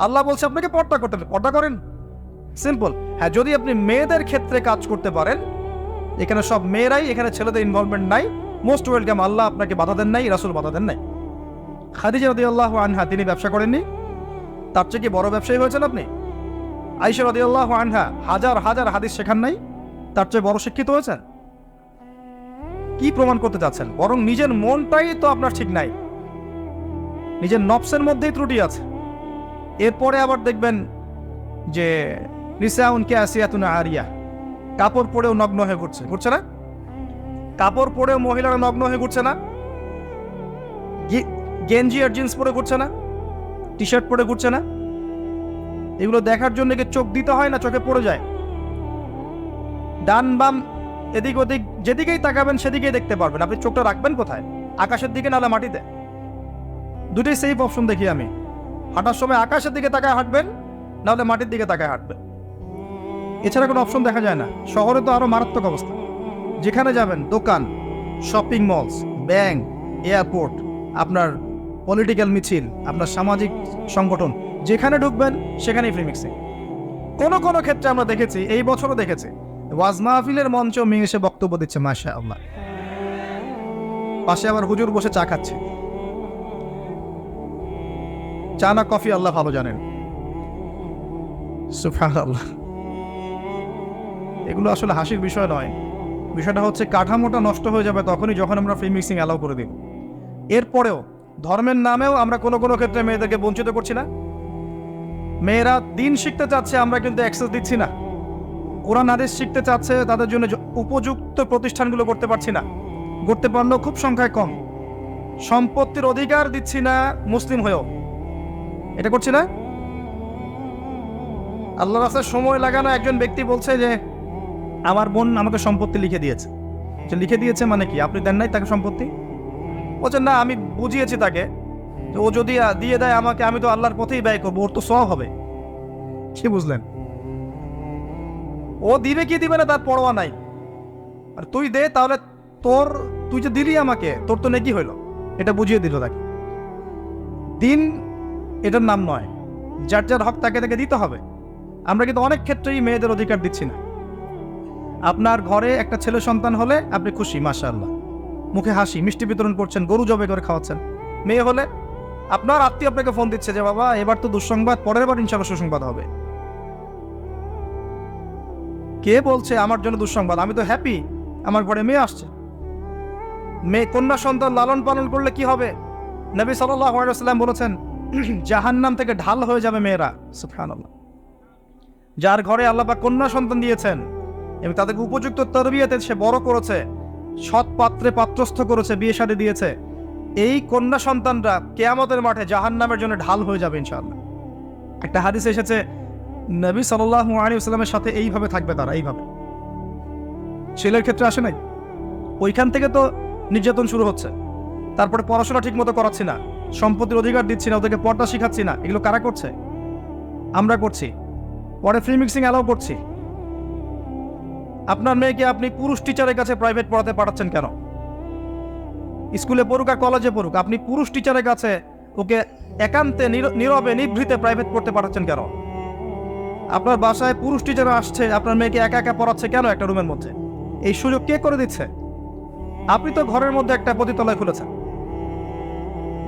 আল্লাহ বলছে আপনাকে পর্দা করতে, পর্দা করেন। সিম্পল। হ্যাঁ, যদি আপনি মেয়েদের ক্ষেত্রে কাজ করতে পারেন, এখানে সব মেয়েরাই, এখানে ছেলেদের ইনভলভমেন্ট নাই, মোস্ট ওয়েলকাম। আল্লাহ আপনাকে বাধা দেন নাই, রাসূল বাধা দেন নাই। খাদিজা রাদিয়াল্লাহু আনহা তিনি ব্যবসা করেননি? তার চেয়ে কি বড় ব্যবসায়ী হয়েছেন আপনি? আয়েশা রাদিয়াল্লাহু আনহা হাজার হাজার হাদিস শেখান নাই? তার চেয়ে বড় শিক্ষিত হয়েছেন? কি প্রমাণ করতে চাচ্ছেন? বরং নিজের মনটাই তো আপনার ঠিক নাই, নিজের নফসের মধ্যেই ত্রুটি আছে। এরপরে আবার দেখবেন যে নিসাউন কাসিয়াতুন আরিয়া, কাপড় পরেও নগ্ন হয়ে ঘুরছে না? কাপড় পরেও মহিলারা নগ্ন হয়ে ঘুরছে না? গেঞ্জি আর জিন্স পরে ঘুরছে না? টি শার্ট পরে ঘুরছে না? এগুলো দেখার জন্য কি চোখ দিতে হয় না চোখে পড়ে যায়? ডান বাম এদিক ওদিক যেদিকেই তাকাবেন সেদিকেই দেখতে পারবেন। আপনি চোখটা রাখবেন কোথায়? আকাশের দিকে নাহলে মাটিতে? দুটোই সেফ অপশন দেখি আমি। হাঁটার সময় আকাশের দিকে তাকায় হাঁটবেন, নাহলে মাটির দিকে তাকায় হাঁটবেন। এছাড়া কোনো অপশন দেখা যায় না। শহরে তো আরো মারাত্মক অবস্থা। যেখানে যাবেন, দোকান, শপিং মলস, ব্যাংক, এয়ারপোর্ট, আপনার পলিটিক্যাল মিছিল, আপনার সামাজিক সংগঠন, যেখানে ঢুকবেন সেখানেই ফ্রি মিক্সিং। কোনো কোনো ক্ষেত্রে আমরা দেখেছি, এই বছরও দেখেছি, ওয়াজ মাহফিলের মঞ্চ মেয়ে এসে বক্তব্য দিচ্ছে, মাশাআল্লাহ, পাশে আবার হুজুর বসে চা খাচ্ছে। চা না কফি আল্লাহ ভালো জানেন। সুবহানাল্লাহ। এগুলো আসলে হাসির বিষয় নয়। বিষয়টা হচ্ছে কাঠামোটা নষ্ট হয়ে যাবে তখনই যখন আমরা ফ্রি মিক্সিং অ্যালাউ করে দিই। এরপরেও ধর্মের নামেও আমরা কোনো কোনো ক্ষেত্রে মেয়েদেরকে বঞ্চিত করছি না? মেয়েরা দিন শিখতে চাচ্ছে, আমরা কিন্তু অ্যাক্সেস দিচ্ছি না। কোরআন হাদিস শিখতে চাচ্ছে, তাদের জন্য উপযুক্ত প্রতিষ্ঠানগুলো করতে পারছি না, করতে পারলেও খুব সংখ্যায় কম। সম্পত্তির অধিকার দিচ্ছি না মুসলিম হয়েও, এটা করছি না। আল্লাহর রাস্তায় সময় লাগানো একজন ব্যক্তি বলছে যে আমার বোন আমাকে সম্পত্তি লিখে দিয়েছে। যে লিখে দিয়েছে মানে কি? আপনি দেন নাই তাকে সম্পত্তি? বলছেন না, আমি বুঝিয়েছি তাকে যে ও যদি দিয়ে দেয় আমাকে, আমি তো আল্লাহর পথেই ব্যয় করবো, ওর তো সওয়াব হবে। কি বুঝলেন? ও দিবে কি দিবে না তার পরোয়া নাই, আর তুই দে, তাহলে তুই যে দিলি আমাকে, তোর তো নেকি হইল, এটা বুঝিয়ে দিল তাকে। দিন এটার নাম নয়। যার যার হক তাকে তাকে দিতে হবে। আমরা কিন্তু অনেক ক্ষেত্রেই মেয়েদের অধিকার দিচ্ছি না। আপনার ঘরে একটা ছেলে সন্তান হলে আপনি খুশি, মাশাআল্লাহ, মুখে হাসি, মিষ্টি বিতরণ করছেন, গরু জবে করে খাওয়াচ্ছেন। মেয়ে হলে আপনার আত্মীয় আপনাকে ফোন দিচ্ছে যে বাবা এবার তো দুঃসংবাদ, পরের বার ইনশাআল্লাহ সুসংবাদ হবে। কে বলছে আমার জন্য দুঃসংবাদ? আমি তো হ্যাপি, আমার ঘরে মেয়ে আসছে। মেয়ে কন্যা সন্তান লালন পালন করলে কি হবে? নবী সাল্লাল্লাহু আলাইহি ওয়াসাল্লাম বলেছেন জাহান্নাম থেকে ঢাল হয়ে যাবে মেয়েরা। সুবহানাল্লাহ। যার ঘরে আল্লাহ পাক কন্যা সন্তান দিয়েছেন এবং তাদেরকে উপযুক্ত তরবিয়তে সে বড় করেছে, সৎ পাত্রে পাত্রস্থ করেছে, বিয়ে শাদী দিয়েছে, এই কন্যা সন্তানরা কিয়ামতের মাঠে জাহান্নামের জন্য ঢাল হয়ে যাবে ইনশাআল্লাহ। একটা হাদিসে এসেছে নবী সাল্লাল্লাহু আলাইহি ওয়াসাল্লামের সাথে এইভাবে থাকবে তারা, এইভাবে। ছেলের ক্ষেত্রে আসে নাই, ওইখান থেকে তো নির্যাতন শুরু হচ্ছে। তারপরে পড়াশোনা ঠিক মতো করাচ্ছি না, সম্পত্তির অধিকার দিচ্ছি না, ওদেরকে পর্দা শিখাচ্ছি না, এগুলো কারা করছে? আমরা করছি। পরে ফ্রি মিক্সিং অ্যালাউ করছি। আপনার মেয়েকে আপনি পুরুষ টিচারের কাছে প্রাইভেট পড়াতে পাঠাচ্ছেন কেন? স্কুলে পড়ুক আর কলেজে পড়ুক, আপনি পুরুষ টিচারের কাছে ওকে একান্তে নীরবে নিভৃতে প্রাইভেট পড়তে পাঠাচ্ছেন কেন? আপনার বাসায় পুরুষ টিচার আসছে, আপনার মেয়েকে একা একা পড়াচ্ছে কেন একটা রুমের মধ্যে? এই সুযোগ কে করে দিচ্ছে? আপনি তো ঘরের মধ্যে একটা পতিতালয় খুলেছেন।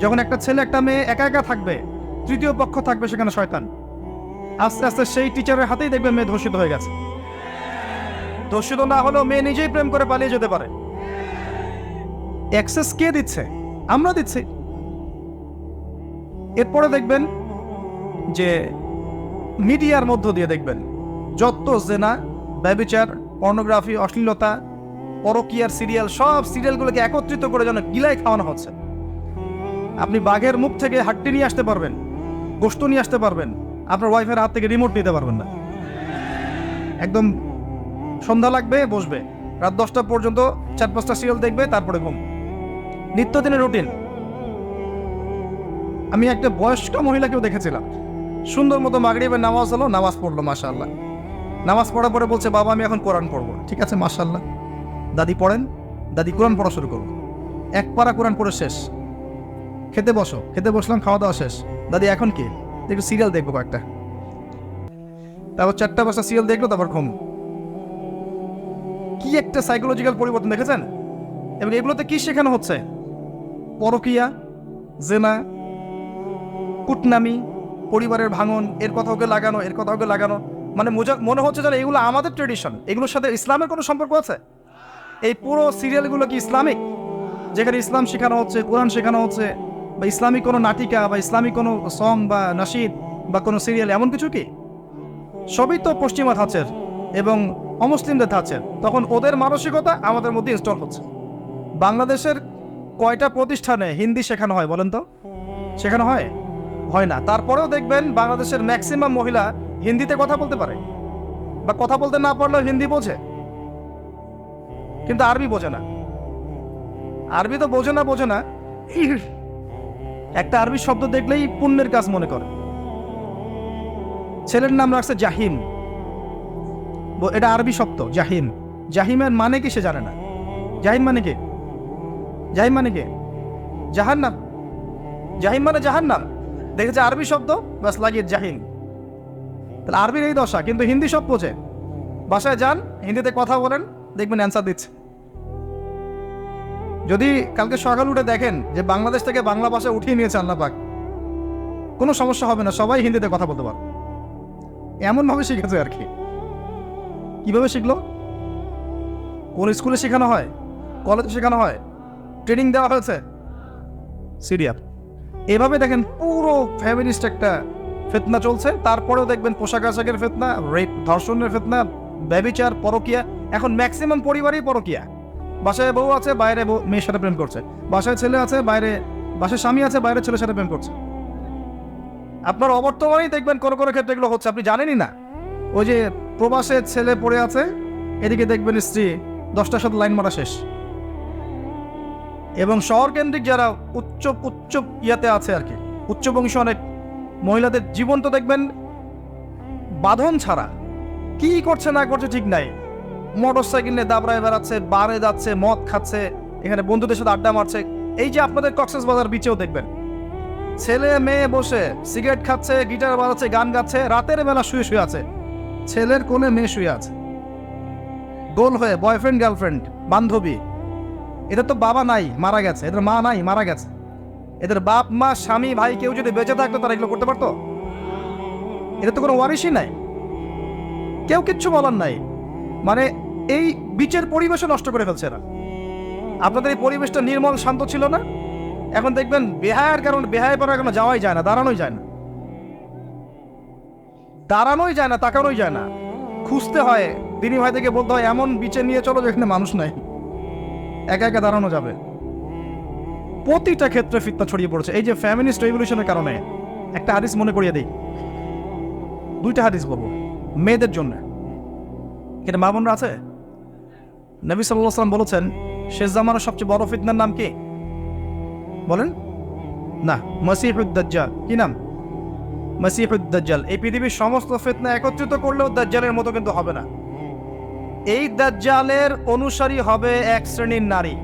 যখন একটা ছেলে একটা মেয়ে একা একা থাকবে, তৃতীয় পক্ষ থাকবে সেখানে শয়তান। আস্তে আস্তে সেই টিচারের হাতেই দেখবে মেয়ে ধর্ষিত হয়ে গেছে। ধর্ষিত না হলেও মেয়ে নিজেই প্রেম করে পালিয়ে যেতে পারে। অ্যাক্সেস কে দিচ্ছে? আমরা দিচ্ছি। এরপরে দেখবেন যে মিডিয়ার মধ্য দিয়ে দেখবেন যত জেনা, ব্যভিচার, পর্নোগ্রাফি, অশ্লীলতা, পরকীয়ার সিরিয়াল, সব সিরিয়ালগুলোকে একত্রিত করে যেন গিলাই খাওয়ানো হচ্ছে। আপনি বাঘের মুখ থেকে হাড্ডি নিয়ে আসতে পারবেন, গোশত নিয়ে আসতে পারবেন, আপনার ওয়াইফের হাত থেকে রিমোট নিতে পারবেন না। একদম সন্ধ্যা লাগবে, বসবে, রাত 10টা পর্যন্ত 4-5টা সিরিয়াল দেখবে, তারপরে ঘুম। নিত্যদিনের রুটিন। আমি একটা বয়স্ক মহিলাকেও দেখেছিলাম, সুন্দর মতো মাগরিবের নামাজ হলো, নামাজ পড়লো, মাশাআল্লাহ। নামাজ পড়ার পরে বলছে, বাবা আমি এখন কোরআন পড়বো। ঠিক আছে, মাশাআল্লাহ, দাদি পড়েন। দাদি কোরআন পড়া শুরু করলো, এক পারা কোরআন পড়ে শেষ। খেতে বসো, খেতে বসলাম, খাওয়া দাওয়া শেষ। দাদি এখন কি? একটু সিরিয়াল দেখবো কয়েকটা। তারপর 4টা-5টা সিরিয়াল দেখলো, তারপর ঘুম। কি একটা সাইকোলজিক্যাল পরিবর্তন দেখেছেন? এবং এগুলোতে কি শেখানো হচ্ছে? পরকীয়া, জেনা, কুটনামি, পরিবারের ভাঙন, এর কথা ওকে লাগানো, এর কথা ওকে লাগানো। মানে মনে হচ্ছে যেন এগুলো আমাদের ট্রেডিশন, এগুলোর সাথে ইসলামের কোনো সম্পর্ক আছে? এই পুরো সিরিয়ালগুলো কি ইসলামিক? যেখানে ইসলাম শেখানো হচ্ছে, কোরআন শেখানো হচ্ছে, বা ইসলামিক কোনো নাটিকা বা ইসলামিক কোনো সং বা নাশিদ বা কোনো সিরিয়াল, এমন কিছু কি? সবই তো পশ্চিমা ধাঁচের এবং অমুসলিমদের ধাঁচের। তখন ওদের মানসিকতা আমাদের মধ্যে ইনস্টল হচ্ছে। বাংলাদেশের কয়টা প্রতিষ্ঠানে হিন্দি শেখানো হয় বলেন তো? শেখানো হয়? হয় না। তারপরেও দেখবেন বাংলাদেশের ম্যাক্সিমাম মহিলা হিন্দিতে কথা বলতে পারে, বা কথা বলতে না পারলেও হিন্দি বোঝে, কিন্তু আরবি বোঝে না। আরবি তো বোঝে না, একটা আরবি শব্দ দেখলেই পুণ্যের কাজ মনে করে। ছেলের নাম রাখছে জাহিম, এটা আরবি শব্দ জাহিম। জাহিমের মানে কি সে জানে না। জাহিম মানে কি? জাহিম মানে কি? জাহান্নাম। জাহিম মানে জাহান্নাম। দেখেছে আরবি শব্দ, বাস লাগিয়ে জাহিম। তাহলে আরবির এই দশা, কিন্তু হিন্দি সব বোঝে। বাসায় যান, হিন্দিতে কথা বলেন, দেখবেন অ্যান্সার দিচ্ছে। যদি কালকে সকাল উঠে দেখেন যে বাংলাদেশ থেকে বাংলা ভাষা উঠিয়ে নিয়েছে আল্লাহ পাক, কোনো সমস্যা হবে না, সবাই হিন্দিতে কথা বলতে পারে। এমনভাবে শিখেছে আর কি। কিভাবে শিখলো? কোন স্কুলে শেখানো হয়? কলেজে শেখানো হয়? ট্রেনিং দেওয়া হয়েছে? সিরিয়াল। এভাবে দেখেন পুরো ফ্যামিলিস্ট একটা ফিতনা চলছে। তারপরেও দেখবেন পোশাক আশাকের ফিতনা, রেপ, ধর্ষণের ফিতনা, ব্যভিচার, পরকীয়া। এখন ম্যাক্সিমাম পরিবারই পরকীয়া। বাসায় বউ আছে, বাইরে মেয়ের সাথে প্রেম করছে। বাসায় ছেলে আছে, বাসায় স্বামী আছে, বাইরে ছেলের সাথে প্রেম করছে। আপনার অবর্তমানেই দেখবেন কোনো কোনো ক্ষেত্রে এগুলো হচ্ছে, আপনি জানেনই না। ওই যে প্রবাসে ছেলে পড়ে আছে, এদিকে দেখবেন স্ত্রী 10টার সাথে লাইন মারা শেষ। এবং শহর কেন্দ্রিক যারা উচ্চ ইয়াতে আছে আর কি, উচ্চ বংশ অনেক মহিলাদের জীবন তো দেখবেন বাঁধন ছাড়া, কি করছে না করছে ঠিক নাই। মোটর সাইকেল নিয়ে দাবড়ায় বেড়াচ্ছে, বারে যাচ্ছে, মদ খাচ্ছে, এখানে বন্ধুদের সাথে আড্ডা মারছে। এই যে আপনাদের কক্সবাজার বিচেও দেখবেন ছেলে মেয়ে বসে সিগারেট খাচ্ছে, গিটার বাজাচ্ছে, গান গাচ্ছে, রাতের বেলা শুয়ে শুয়ে আছে, ছেলের কোলে মেয়ে শুয়ে আছে, গোল হয়ে বয়ফ্রেন্ড গার্লফ্রেন্ড বান্ধবী। এদের তো বাবা নাই, মারা গেছে, এদের মা নাই, মারা গেছে। এদের বাপ মা স্বামী ভাই কেউ যদি বেঁচে থাকতো তারা এগুলো করতে পারতো? এদের তো কোনো ওয়ারিশই নাই, কেউ কিচ্ছু বলার নাই। মানে এই বিচের পরিবেশও নষ্ট করে ফেলছে এরা। আপনাদের এই পরিবেশটা নির্মল শান্ত ছিল না? এখন দেখবেন বেহায়ার কারণে, বেহায় পড়ার কারণে যাওয়াই যায় না, দাঁড়ানোই যায় না, তাকানোই যায় না। খুঁজতে হয়, দিনী ভাই থেকে বলতে হয় এমন বিচে নিয়ে চলো যেখানে মানুষ নাই, একা একা দাঁড়ানো যাবে। প্রতিটা ক্ষেত্রে ফিতনা ছড়িয়ে পড়েছে এই যে ফ্যামিনিস্ট রেভলিউশনের কারণে। একটা হাদিস মনে করিয়ে দিই, দুইটা হাদিস বলবো মেয়েদের জন্য। এটা মা বোনরা আছে? নবী সাল্লাল্লাহু আলাইহি ওয়াসাল্লাম বলেছেন শেষ জামানার সবচেয়ে বড় ফিতনার নাম কি বলেন? না, মাসিহুদ দাজ্জাল। কি নাম? মাসিহুদ দাজ্জাল। এই পৃথিবীর সমস্ত ফিতনা একত্রিত করলেও দাজ্জালের মতো কিন্তু হবে না। এই দাজ্জালের অনুসারী হবে এক শ্রেণীর নারী।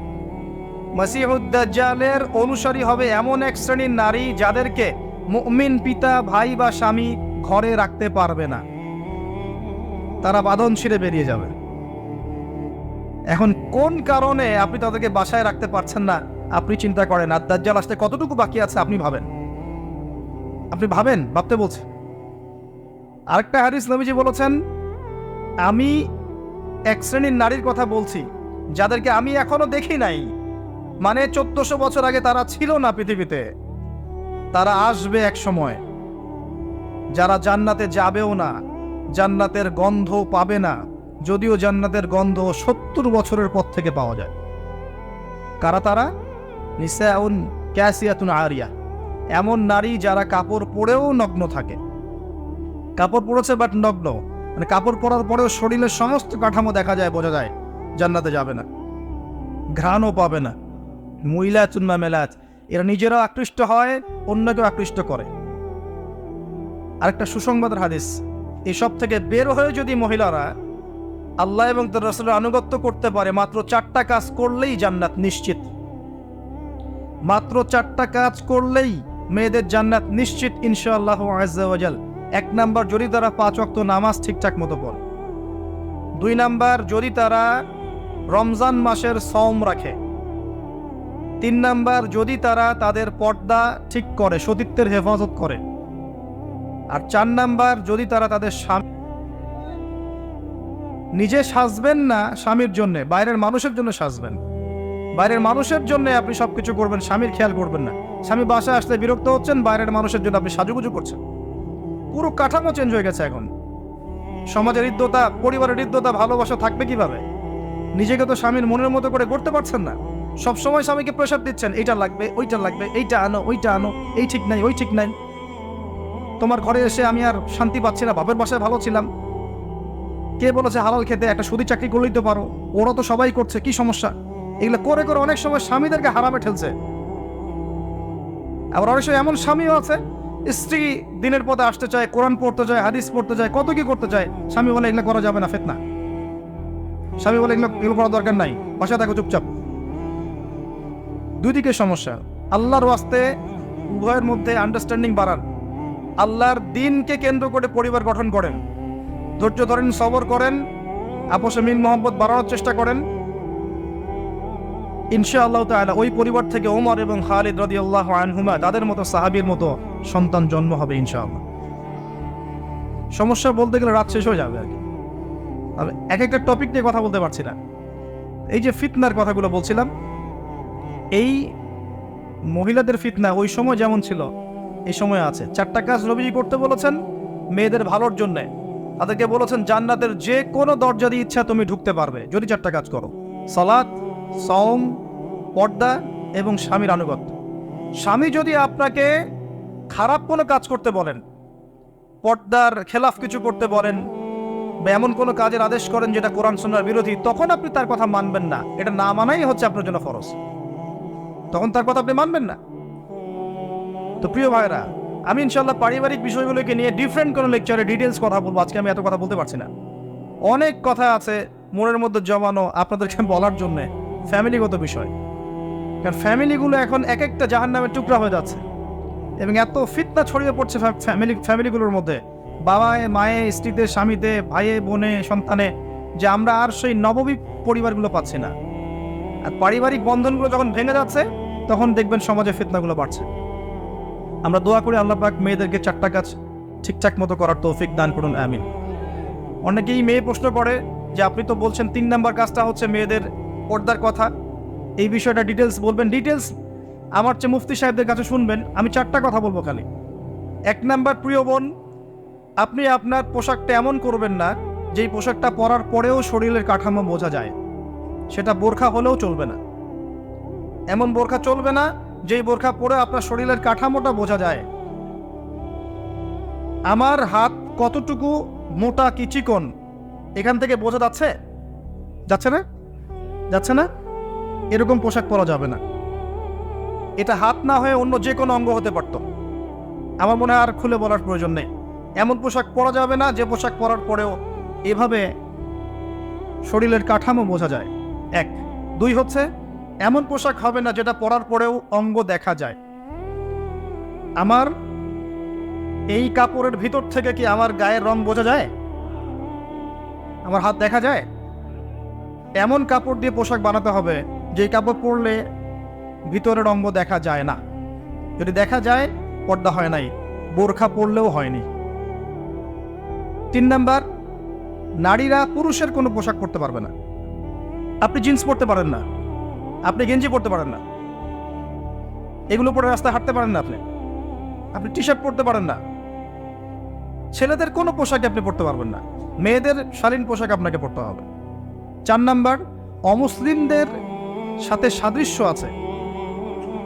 মাসিহুদ দাজ্জালের অনুসারী হবে এমন এক শ্রেণীর নারী যাদেরকে মুমিন পিতা, ভাই বা স্বামী ঘরে রাখতে পারবে না, তারা বাঁধন ছিঁড়ে বেরিয়ে যাবে। এখন কোন কারণে আপনি তাদেরকে বাসায় রাখতে পারছেন না আপনি চিন্তা করেন, আর দাজ্জাল আসতে কতটুকু বাকি আছে আপনি ভাবেন। ভাবতে বলছে। আরেকটা হাদিস নবীজি বলেছেন, আমি এক শ্রেণীর নারীর কথা বলছি যাদেরকে আমি এখনো দেখি নাই, মানে 1400 বছর আগে তারা ছিল না পৃথিবীতে, তারা আসবে এক সময়, যারা জান্নাতে যাবেও না, জান্নাতের গন্ধ পাবে না, যদিও জান্নাতের গন্ধ 70 বছরের পর থেকে পাওয়া যায়। কারা তারা? নিসাউন কাসিয়াতুন আরিয়া, এমন নারী যারা কাপড় পরেও নগ্ন থাকে। কাপড় পরেছে বাট নগ্ন, মানে কাপড় পরার পরেও শরীরের সমস্ত কাঠামো দেখা যায়, বোঝা যায় জান্নাতে যাবে না, ঘ্রাণও পাবে না। মুইলাতুন মামেলাত, এরা নিজেরাও আকৃষ্ট হয়, অন্যকেও আকৃষ্ট করে। আরেকটা সুসংবাদের হাদিস, এসব থেকে বের হয়ে যদি মহিলারা আল্লাহ এবং তার রাসূলের আনুগত্য করতে পারে, মাত্র 4টা কাজ করলেই জান্নাত নিশ্চিত। মাত্র 4টা কাজ করলেই মেয়েদের জান্নাত নিশ্চিত ইনশাআল্লাহ আযজা ওয়া জাল। 1 নাম্বার, যদি তারা 5 ওয়াক্ত নামাজ ঠিকঠাক মতো পড়ে। 2 নাম্বার, যদি তারা রমজান মাসের সওম রাখে। 3 নাম্বার, যদি তারা তাদের পর্দা ঠিক করে, সতীত্বের হেফাজত করে। আর 4 নাম্বার, যদি তারা তাদের স্বামী, নিজে সাজবেন না স্বামীর জন্য, বাইরের মানুষের জন্য সাজবেন। বাইরের মানুষের জন্য আপনি সবকিছু করবেন, স্বামীর খেয়াল করবেন না। স্বামী বাসায় আসতে বিরক্ত হচ্ছেন, বাইরের মানুষের জন্য আপনি সাজুগুজু করছেন। পুরো কাঠামো চেঞ্জ হয়ে গেছে এখন। সমাজের হৃদ্যতা, পরিবারের হৃদ্যতা, ভালোবাসা থাকবে কিভাবে? নিজেকে তো স্বামীর মনের মতো করে করতে পারছেন না। সবসময় স্বামীকে প্রেশার দিচ্ছেন, এইটা লাগবে, ওইটা লাগবে, এইটা আনো, ওইটা আনো, এই ঠিক নাই, ওই ঠিক নাই। তোমার ঘরে এসে আমি আর শান্তি পাচ্ছি না, বাপের বাসায় ভালো ছিলাম। কে বলেছে হালাল খেতে? একটা সুদি চাকরি করলেই তো পারো, ওরা তো সবাই করছে, কি সমস্যা? এগুলো করে করে অনেক সময় স্বামীদেরকে হারামে ঠেলছে। আবার অনেক সময় এমন স্বামীও আছে, স্ত্রী দিনের পথে আসতে চায়, কোরআন পড়তে চায়, হাদিস পড়তে চায়, কত কি করতে চায়, স্বামী বলে এগুলো করা যাবে না, ফিতনা। স্বামী বলে এগুলো করার দরকার নাই, বাসায় থাকো চুপচাপ। দুই দিকে সমস্যা। আল্লাহর ওয়াস্তে উভয়ের মধ্যে আন্ডারস্ট্যান্ডিং বাড়ান, আল্লাহর দিনকে কেন্দ্র করে পরিবার গঠন করেন, ধৈর্য ধরেন, সবর করেন, আপোষে মিল মোহাম্মত বাড়ানোর চেষ্টা করেন। ইনশাআল্লাহ তাআলা ওই পরিবার থেকে ওমর এবং খালিদ রাদিয়াল্লাহু আনহুমা, তাদের মতো সাহাবীর মতো সন্তান জন্ম হবে ইনশাআল্লাহ। সমস্যা বলতে গেলে রাত শেষ হয়ে যাবে আর কি। আমি এক একটা টপিক নিয়ে কথা বলতে পারছি না। এই যে ফিতনার কথাগুলো বলছিলাম, এই মহিলাদের ফিতনা ওই সময় যেমন ছিল এই সময় আছে। 4টা কাজ নবীজি করতে বলেছেন মেয়েদের ভালোর জন্য। তাদেরকে বলেছেন জান্নাতের যে কোনো দরজা দিয়ে ইচ্ছা তুমি ঢুকতে পারবে যদি 4টা কাজ করো: সালাত, সওম, পর্দা এবং স্বামীর আনুগত্য। স্বামী যদি আপনাকে খারাপ কোনো কাজ করতে বলেন, পর্দার খেলাফ কিছু করতে বলেন, বা এমন কোনো কাজের আদেশ করেন যেটা কোরআন সুন্নাহর বিরোধী, তখন আপনি তার কথা মানবেন না। এটা না মানাই হচ্ছে আপনার জন্য ফরজ। তখন তার কথা আপনি মানবেন না। তো প্রিয় ভাইরা, আমি ইনশাআল্লাহ পারিবারিক বিষয়গুলোকে নিয়ে ডিফারেন্ট কোনো লেকচারে ডিটেলস কথা বলবো। আজকে আমি এত কথা বলতে পারছি না। অনেক কথা আছে মনের মধ্যে জমানো আপনাদেরকে বলার জন্য, ফ্যামিলিগত বিষয়। কারণ ফ্যামিলিগুলো এখন এক একটা জাহান্নামের টুকরা হয়ে যাচ্ছে এবং এত ফিতনা ছড়িয়ে পড়ছে ফ্যামিলিগুলোর মধ্যে, বাবায়, মায়ে, স্ত্রীতে, স্বামীতে, ভাইয়ে, বোনে, সন্তানে, যে আমরা আর সেই নববী পরিবারগুলো পাচ্ছি না। আর পারিবারিক বন্ধনগুলো যখন ভেঙে যাচ্ছে তখন দেখবেন সমাজে ফিতনাগুলো বাড়ছে। আমরা দোয়া করি আল্লাহ পাক মেয়েদেরকে 4টা কাজ ঠিকঠাক মতো করার তৌফিক দান করুন, আমিন। অনেকেই মেয়ে প্রশ্ন করে যে আপনি তো বলছেন 3 নাম্বার কাজটা হচ্ছে মেয়েদের পর্দার কথা, এই বিষয়টা ডিটেলস বলবেন। ডিটেলস আমার চেয়ে মুফতি সাহেবদের কাছে শুনবেন, আমি 4টা কথা বলবো খালি। 1 নাম্বার, প্রিয় বোন, আপনি আপনার পোশাকটা এমন করবেন না যেই পোশাকটা পরার পরেও শরীরের কাঠামো বোঝা যায়। সেটা বোরখা হলেও চলবে না। এমন বোরখা চলবে না যেই বোরখা পরে আপনার শরীরের কাঠামোটা বোঝা যায়। আমার হাত কতটুকু মোটা কি চিকন এখান থেকে বোঝা যাচ্ছে? যাচ্ছে না? যাচ্ছে না? এরকম পোশাক পরা যাবে না। এটা হাত না হয়ে অন্য যে কোনো অঙ্গ হতে পারত। আমার মনে হয় আর খুলে বলার প্রয়োজন নেই। এমন পোশাক পরা যাবে না যে পোশাক পরার পরেও এভাবে শরীরের কাঠামো বোঝা যায়। 1 2 হচ্ছে এমন পোশাক হবে না যেটা পরার পরেও অঙ্গ দেখা যায়। আমার এই কাপড়ের ভিতর থেকে কি আমার গায়ের রং বোঝা যায়? আমার হাত দেখা যায়? এমন কাপড় দিয়ে পোশাক বানাতে হবে যে কাপড় পরলে ভিতরের অঙ্গ দেখা যায় না। যদি দেখা যায় পর্দা হয় নাই, বোরখা পরলেও হয়নি। 3 নাম্বার, নারীরা পুরুষের কোনো পোশাক পরতে পারবে না। আপনি জিন্স পরতে পারেন না, আপনি গেঞ্জি পরতে পারেন না, এগুলো পরে রাস্তায় হাঁটতে পারেন না, আপনি টি শার্ট পরতে পারেন না। ছেলেদের কোনো পোশাক আপনি পরতে পারবেন না, মেয়েদের শালীন পোশাক আপনাকে পরতে হবে। 4 নাম্বার, অমুসলিমদের সাথে সাদৃশ্য আছে,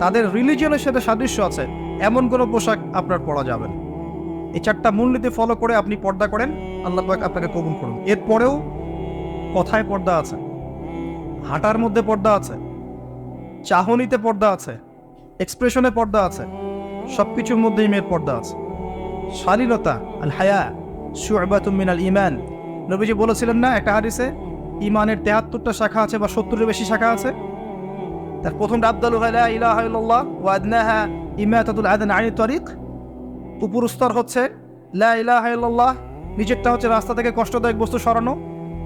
তাদের রিলিজিয়নের সাথে সাদৃশ্য আছে এমন কোনো পোশাক আপনার পরা যাবে না। এই 4টা মূলনীতি ফলো করে আপনি পর্দা করেন, আল্লাহ পাক আপনাকে কবুল করুন। এরপরেও কথায় পর্দা আছে, হাঁটার মধ্যে পর্দা আছে, চাহনিতে পর্দা আছে, এক্সপ্রেশনে পর্দা আছে, সবকিছুর মধ্যেই মেয়ের পর্দা আছে। শালীনতা আল হায়া শু'বাতুম মিনাল ঈমান, নবীজি বলেছিলেন না একটা হাদিসে, ঈমানের 73টা শাখা আছে বা 70-এর বেশি শাখা আছে। তার প্রথমটা আফদালু লা ইলাহা ইল্লাল্লাহ ওয়া আদনাহা ইমাতাতুল আযান আনিত তারিক। উপর স্তর হচ্ছে লা ইলাহা ইল্লাল্লাহ, নিচেরটা হচ্ছে রাস্তা থেকে কষ্টদায়ক বস্তু সরানো।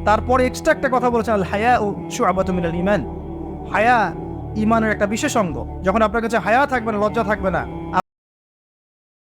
তারপরে এক্সট্রা একটা কথা বলেছেন আল হায়া ও শু'বাতুম মিনাল ঈমান, হায়া ঈমানের একটা বিশেষ অঙ্গ। যখন আপনার কাছে হায়া থাকবে না, লজ্জা থাকবে না,